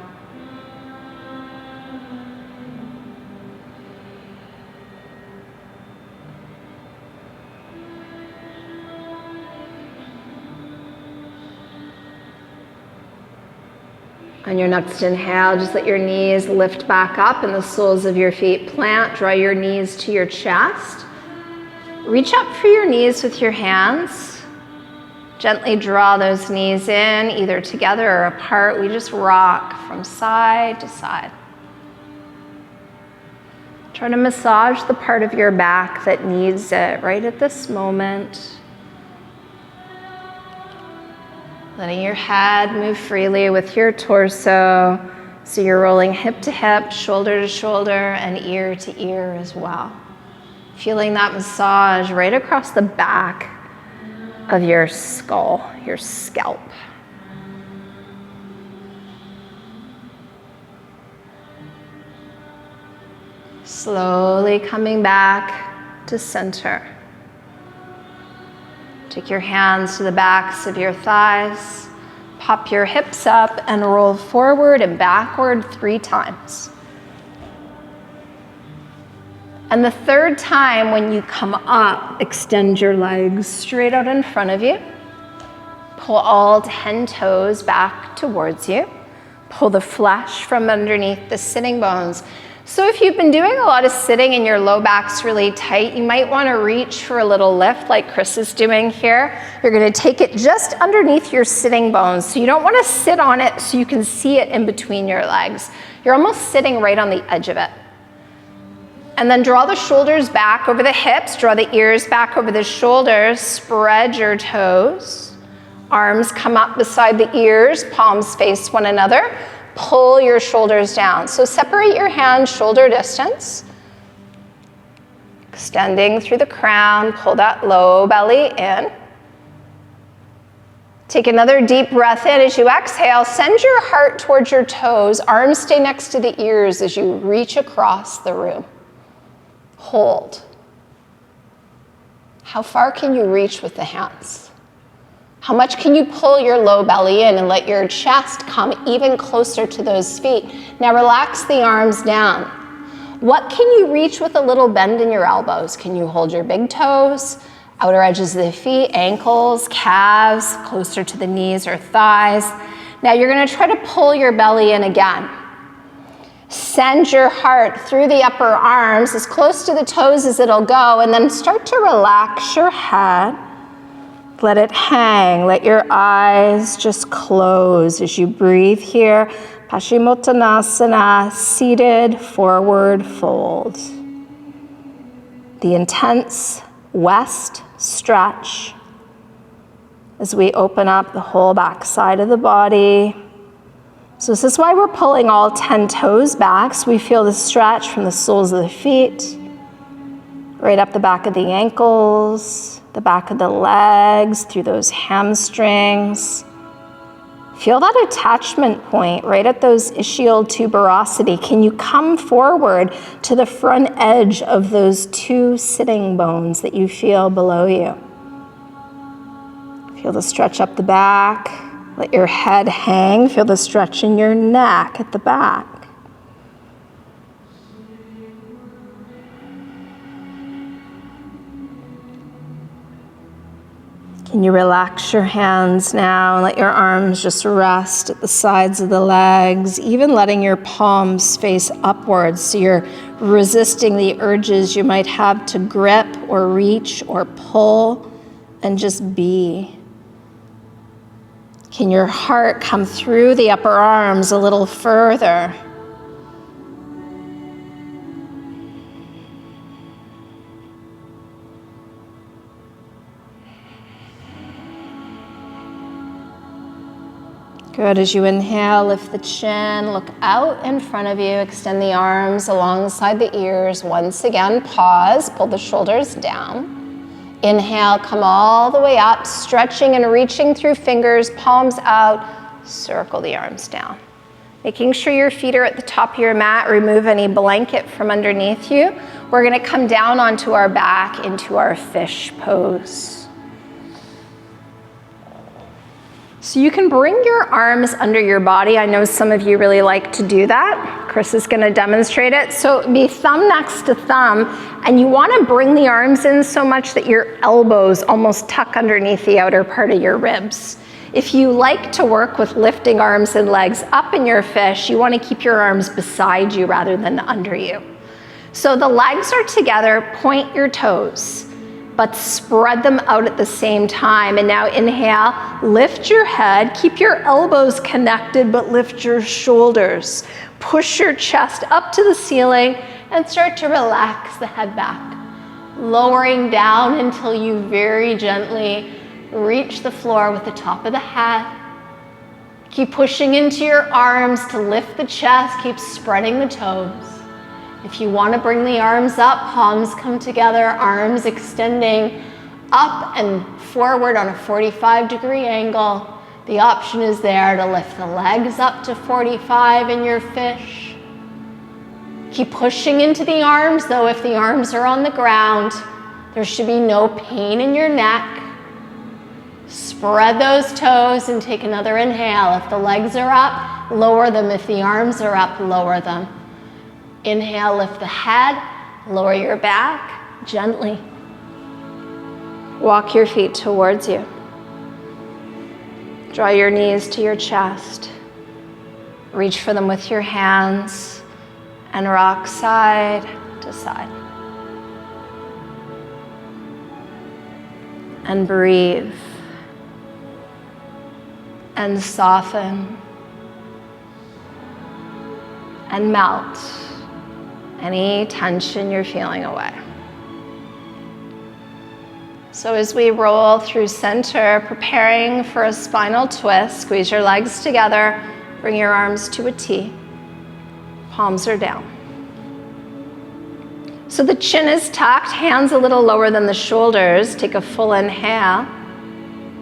On your next inhale, just let your knees lift back up and the soles of your feet plant. Draw your knees to your chest. Reach up for your knees with your hands. Gently draw those knees in, either together or apart. We just rock from side to side. Try to massage the part of your back that needs it right at this moment. Letting your head move freely with your torso. So you're rolling hip to hip, shoulder to shoulder, and ear to ear as well. Feeling that massage right across the back of your skull, your scalp. Slowly coming back to center. Take your hands to the backs of your thighs. Pop your hips up and roll forward and backward 3 times. And the third time, when you come up, extend your legs straight out in front of you. Pull all 10 toes back towards you. Pull the flesh from underneath the sitting bones. So if you've been doing a lot of sitting and your low back's really tight, you might want to reach for a little lift like Chris is doing here. You're going to take it just underneath your sitting bones. So you don't want to sit on it so you can see it in between your legs. You're almost sitting right on the edge of it. And then draw the shoulders back over the hips, draw the ears back over the shoulders, spread your toes. Arms come up beside the ears, palms face one another. Pull your shoulders down. So separate your hands shoulder distance. Extending through the crown, pull that low belly in. Take another deep breath in. As you exhale, send your heart towards your toes. Arms stay next to the ears as you reach across the room. Hold. How far can you reach with the hands? How much can you pull your low belly in and let your chest come even closer to those feet? Now relax the arms down. What can you reach with a little bend in your elbows? Can you hold your big toes, outer edges of the feet, ankles, calves, closer to the knees or thighs? Now you're going to try to pull your belly in again. Send your heart through the upper arms as close to the toes as it'll go, and then start to relax your head. Let it hang. Let your eyes just close as you breathe here. Paschimottanasana, seated forward fold. The intense west stretch as we open up the whole back side of the body. So this is why we're pulling all 10 toes back, so we feel the stretch from the soles of the feet, right up the back of the ankles, the back of the legs, through those hamstrings. Feel that attachment point right at those ischial tuberosity. Can you come forward to the front edge of those 2 sitting bones that you feel below you? Feel the stretch up the back. Let your head hang. Feel the stretch in your neck at the back. Can you relax your hands now and let your arms just rest at the sides of the legs, even letting your palms face upwards so you're resisting the urges you might have to grip or reach or pull and just be. Can your heart come through the upper arms a little further? Good. As you inhale, lift the chin, look out in front of you, extend the arms alongside the ears. Once again, pause, pull the shoulders down. Inhale, come all the way up, stretching and reaching through fingers, palms out, circle the arms down. Making sure your feet are at the top of your mat, remove any blanket from underneath you. We're gonna come down onto our back into our fish pose. So you can bring your arms under your body. I know some of you really like to do that. Chris is gonna demonstrate it. So be thumb next to thumb, and you wanna bring the arms in so much that your elbows almost tuck underneath the outer part of your ribs. If you like to work with lifting arms and legs up in your fish, you wanna keep your arms beside you rather than under you. So the legs are together, point your toes, but spread them out at the same time. And now inhale, lift your head, keep your elbows connected, but lift your shoulders. Push your chest up to the ceiling and start to relax the head back. Lowering down until you very gently reach the floor with the top of the head. Keep pushing into your arms to lift the chest, keep spreading the toes. If you want to bring the arms up, palms come together, arms extending up and forward on a 45-degree angle. The option is there to lift the legs up to 45 in your fish. Keep pushing into the arms, though. If the arms are on the ground, there should be no pain in your neck. Spread those toes and take another inhale. If the legs are up, lower them. If the arms are up, lower them. Inhale, lift the head, lower your back gently. Walk your feet towards you. Draw your knees to your chest. Reach for them with your hands and rock side to side. And breathe. And soften. And melt any tension you're feeling away. So as we roll through center, preparing for a spinal twist, squeeze your legs together, bring your arms to a T. Palms are down. So the chin is tucked, hands a little lower than the shoulders. Take a full inhale.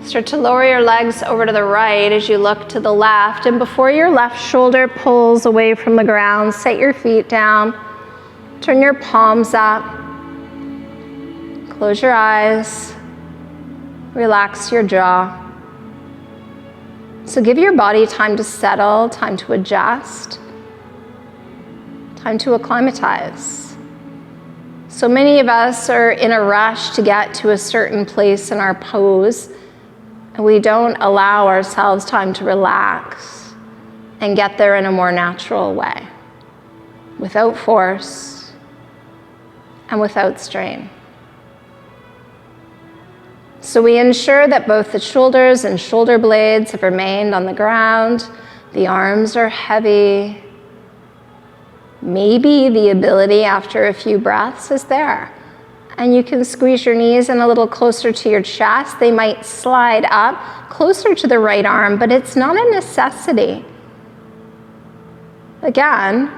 Start to lower your legs over to the right as you look to the left. And before your left shoulder pulls away from the ground, set your feet down. Turn your palms up. Close your eyes. Relax your jaw. So give your body time to settle, time to adjust, time to acclimatize. So many of us are in a rush to get to a certain place in our pose, and we don't allow ourselves time to relax and get there in a more natural way, without force and without strain. So we ensure that both the shoulders and shoulder blades have remained on the ground. The arms are heavy. Maybe the ability after a few breaths is there. And you can squeeze your knees in a little closer to your chest. They might slide up closer to the right arm, but it's not a necessity. Again,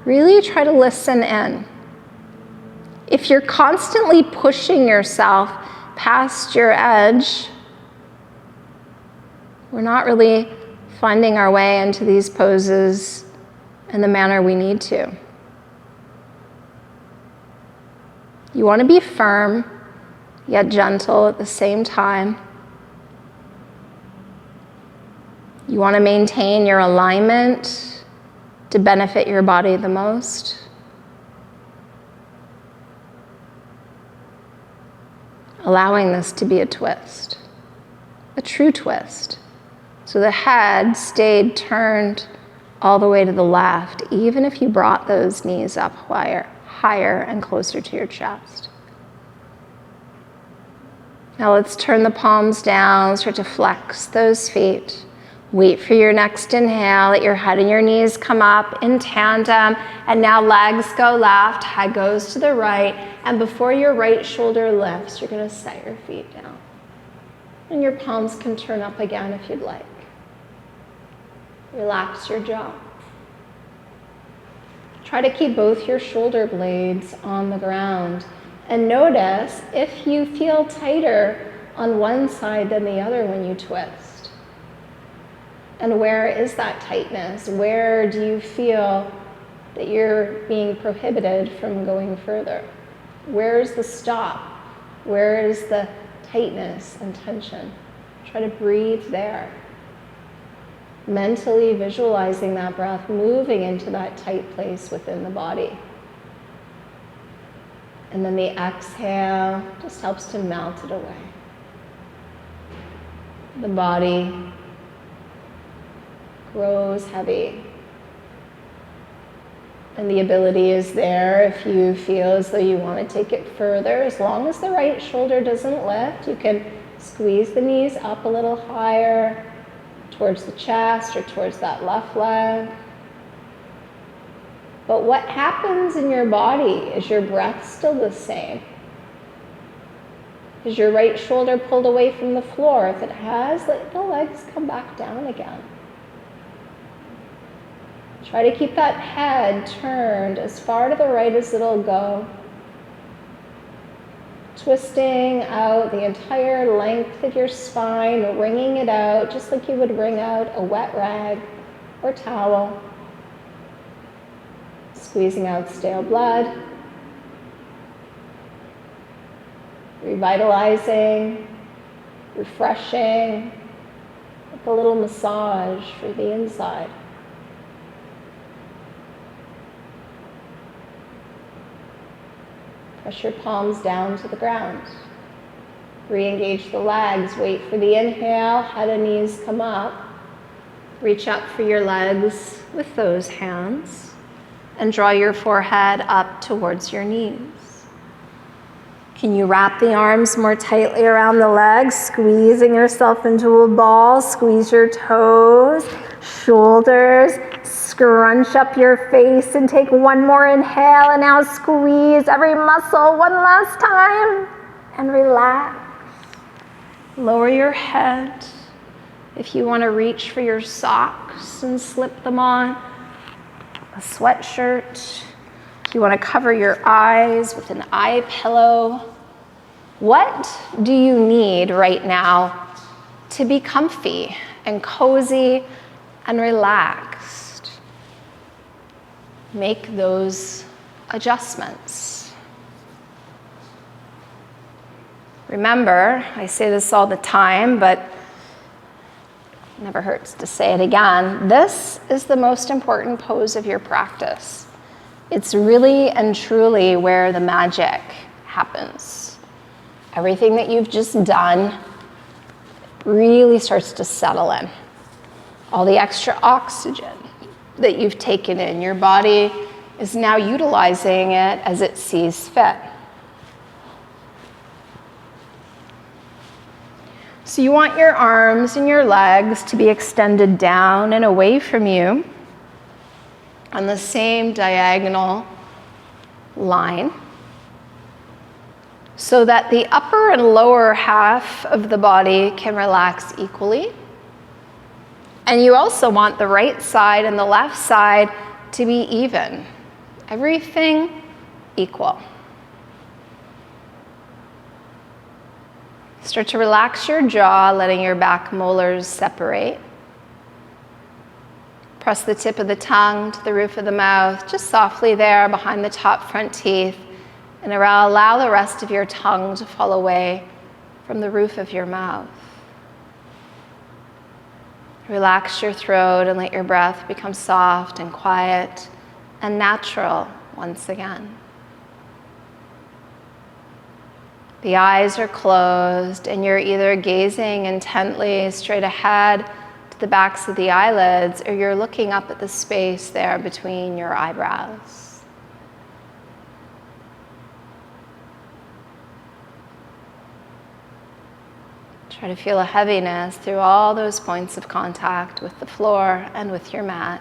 really try to listen in. If you're constantly pushing yourself past your edge, we're not really finding our way into these poses in the manner we need to. You want to be firm, yet gentle at the same time. You want to maintain your alignment to benefit your body the most. Allowing this to be a twist, a true twist. So the head stayed turned all the way to the left, even if you brought those knees up higher and closer to your chest. Now let's turn the palms down, start to flex those feet. Wait for your next inhale, let your head and your knees come up in tandem, and now legs go left, head goes to the right, and before your right shoulder lifts, you're gonna set your feet down. And your palms can turn up again if you'd like. Relax your jaw. Try to keep both your shoulder blades on the ground, and notice if you feel tighter on one side than the other when you twist. And where is that tightness? Where do you feel that you're being prohibited from going further? Where is the stop? Where is the tightness and tension? Try to breathe there. Mentally visualizing that breath moving into that tight place within the body. And then the exhale just helps to melt it away. The body grows heavy. And the ability is there if you feel as though you want to take it further. As long as the right shoulder doesn't lift, you can squeeze the knees up a little higher towards the chest or towards that left leg. But what happens in your body? Is your breath still the same? Is your right shoulder pulled away from the floor? If it has, let the legs come back down again. Try to keep that head turned as far to the right as it'll go. Twisting out the entire length of your spine, wringing it out just like you would wring out a wet rag or towel. Squeezing out stale blood. Revitalizing refreshing, like a little massage for the inside. Press your palms down to the ground. Re-engage the legs. Wait for the inhale. Head and knees come up. Reach up for your legs with those hands. And draw your forehead up towards your knees. Can you wrap the arms more tightly around the legs, squeezing yourself into a ball? Squeeze your toes, shoulders, scrunch up your face and take one more inhale, and now squeeze every muscle one last time and relax. Lower your head. If you want to reach for your socks and slip them on, a sweatshirt. If you want to cover your eyes with an eye pillow. What do you need right now to be comfy and cozy and relaxed? Make those adjustments. Remember, I say this all the time, but it never hurts to say it again. This is the most important pose of your practice. It's really and truly where the magic happens. Everything that you've just done really starts to settle in. All the extra oxygen that you've taken in, your body is now utilizing it as it sees fit. So you want your arms and your legs to be extended down and away from you on the same diagonal line, so that the upper and lower half of the body can relax equally. And you also want the right side and the left side to be even. Everything equal. Start to relax your jaw, letting your back molars separate. Press the tip of the tongue to the roof of the mouth, just softly there behind the top front teeth. And allow the rest of your tongue to fall away from the roof of your mouth. Relax your throat and let your breath become soft and quiet and natural once again. The eyes are closed and you're either gazing intently straight ahead to the backs of the eyelids, or you're looking up at the space there between your eyebrows. Try to feel a heaviness through all those points of contact with the floor and with your mat.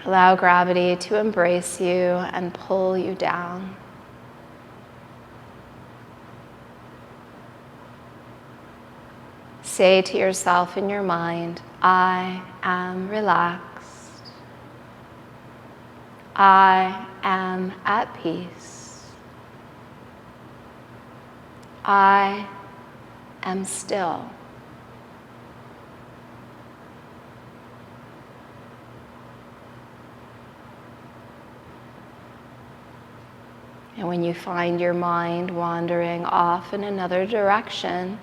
Allow gravity to embrace you and pull you down. Say to yourself in your mind, I am relaxed. I am at peace. I am still. And when you find your mind wandering off in another direction,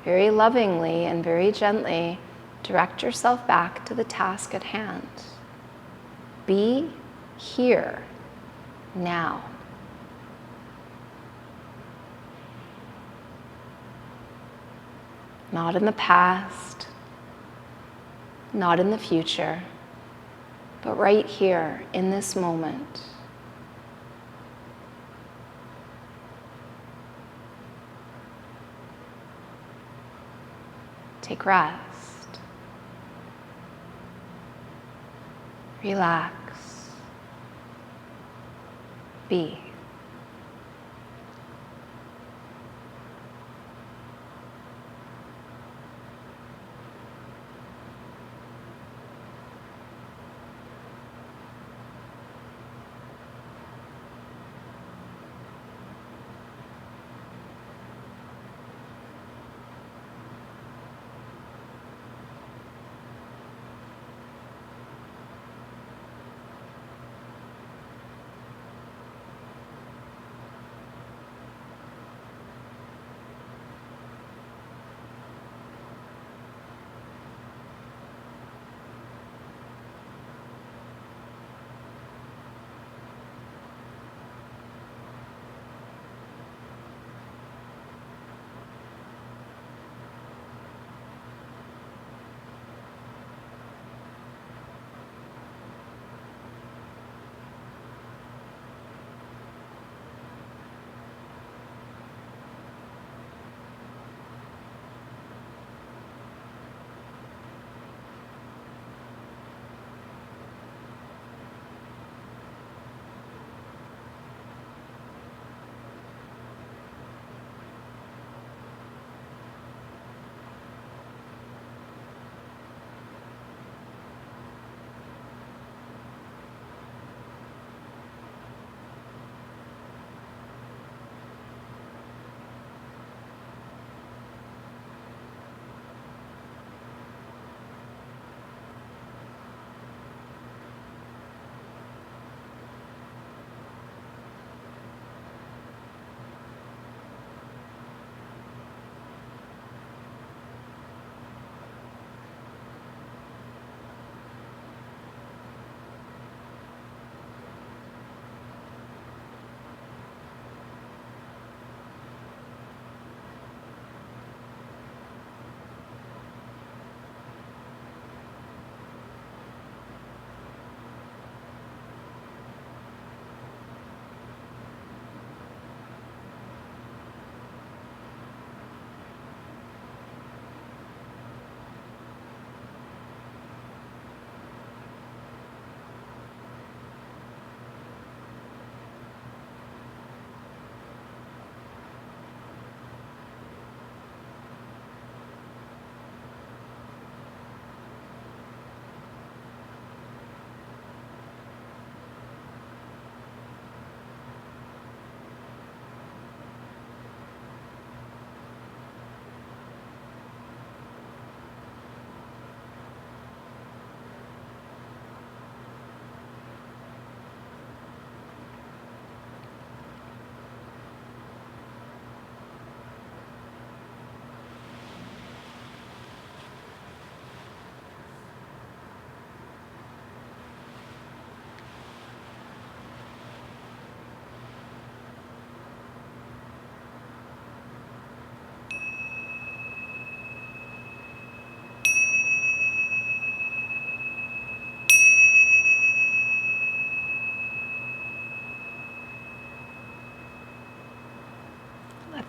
very lovingly and very gently, direct yourself back to the task at hand. Be here, now. Not in the past, not in the future, but right here in this moment. Take rest. Relax. Be.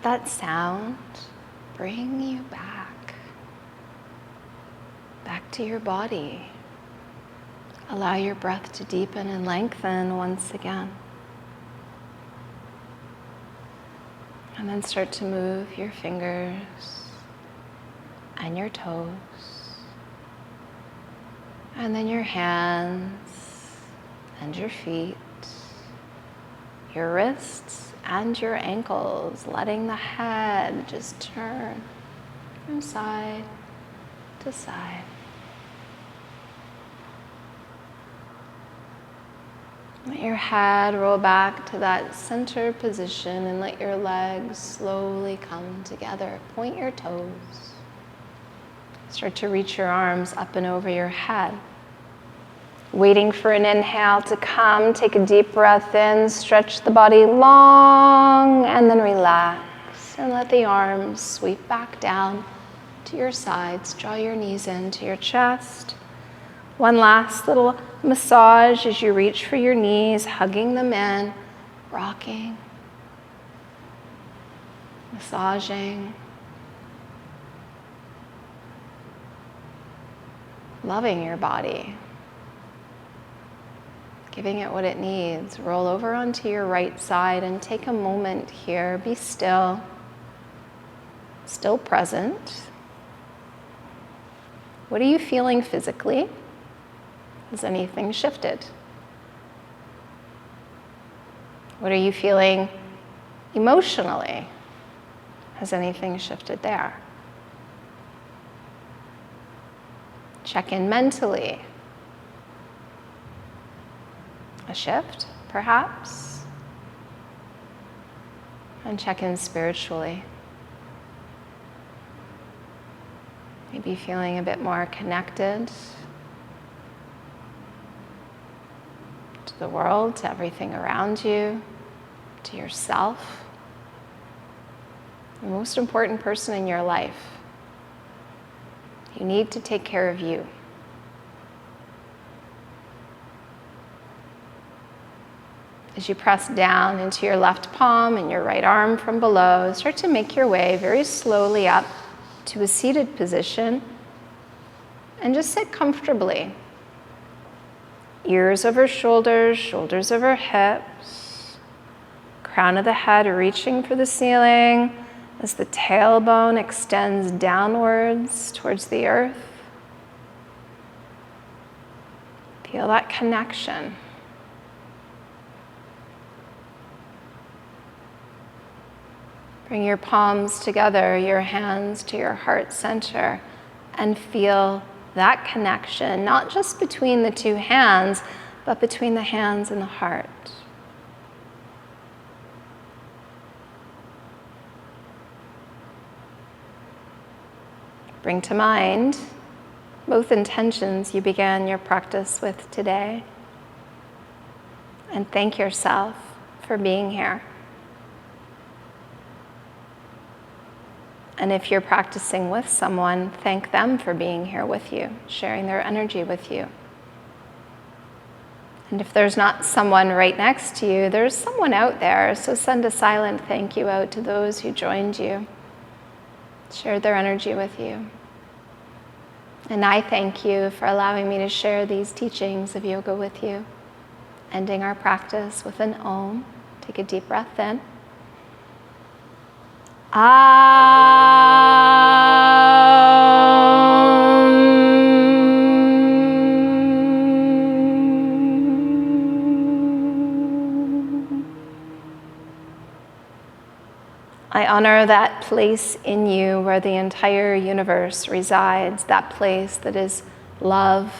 let that sound bring you back to your body. Allow your breath to deepen and lengthen once again. And then start to move your fingers and your toes. And then your hands and your feet, your wrists and your ankles, letting the head just turn from side to side. Let your head roll back to that center position and let your legs slowly come together. Point your toes. Start to reach your arms up and over your head. Waiting for an inhale to come, take a deep breath in, stretch the body long, and then relax. And let the arms sweep back down to your sides. Draw your knees into your chest. One last little massage as you reach for your knees, hugging them in, rocking, massaging, loving your body, giving it what it needs. Roll over onto your right side and take a moment here. Be still present. What are you feeling physically? Has anything shifted? What are you feeling emotionally? Has anything shifted there? Check in mentally. A shift, perhaps? And check in spiritually. Maybe feeling a bit more connected to the world, to everything around you, to yourself, the most important person in your life. You need to take care of you. As you press down into your left palm and your right arm from below, start to make your way very slowly up to a seated position and just sit comfortably. Ears over shoulders, shoulders over hips, crown of the head reaching for the ceiling as the tailbone extends downwards towards the earth. Feel that connection. Bring your palms together, your hands to your heart center, and feel that connection, not just between the two hands, but between the hands and the heart. Bring to mind both intentions you began your practice with today, and thank yourself for being here. And if you're practicing with someone, thank them for being here with you, sharing their energy with you. And if there's not someone right next to you, there's someone out there, so send a silent thank you out to those who joined you, shared their energy with you. And I thank you for allowing me to share these teachings of yoga with you. Ending our practice with an Om. Take a deep breath in. I honor that place in you where the entire universe resides, that place that is love,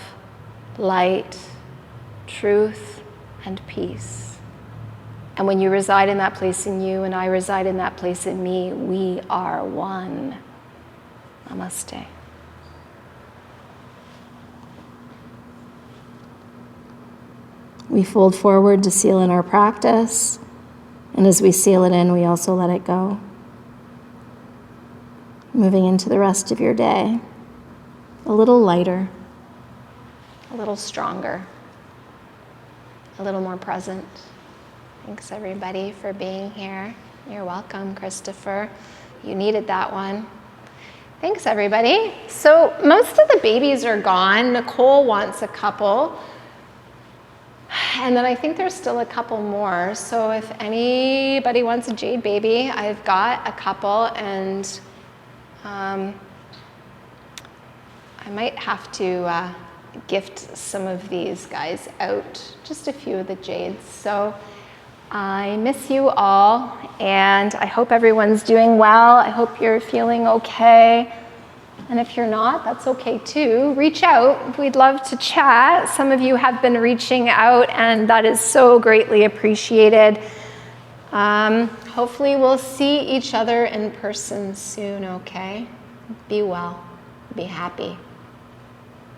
light, truth, and peace. And when you reside in that place in you and I reside in that place in me, we are one. Namaste. We fold forward to seal in our practice. And as we seal it in, we also let it go. Moving into the rest of your day, a little lighter, a little stronger, a little more present. Thanks everybody for being here. You're welcome, Christopher. You needed that one. Thanks, everybody. So most of the babies are gone. Nicole wants a couple. And then I think there's still a couple more. So if anybody wants a jade baby, I've got a couple, and I might have to gift some of these guys out, just a few of the jades. So I miss you all, and I hope everyone's doing well. I hope you're feeling okay. And if you're not, that's okay too. Reach out. We'd love to chat. Some of you have been reaching out, and that is so greatly appreciated. Hopefully we'll see each other in person soon, okay? Be well. Be happy.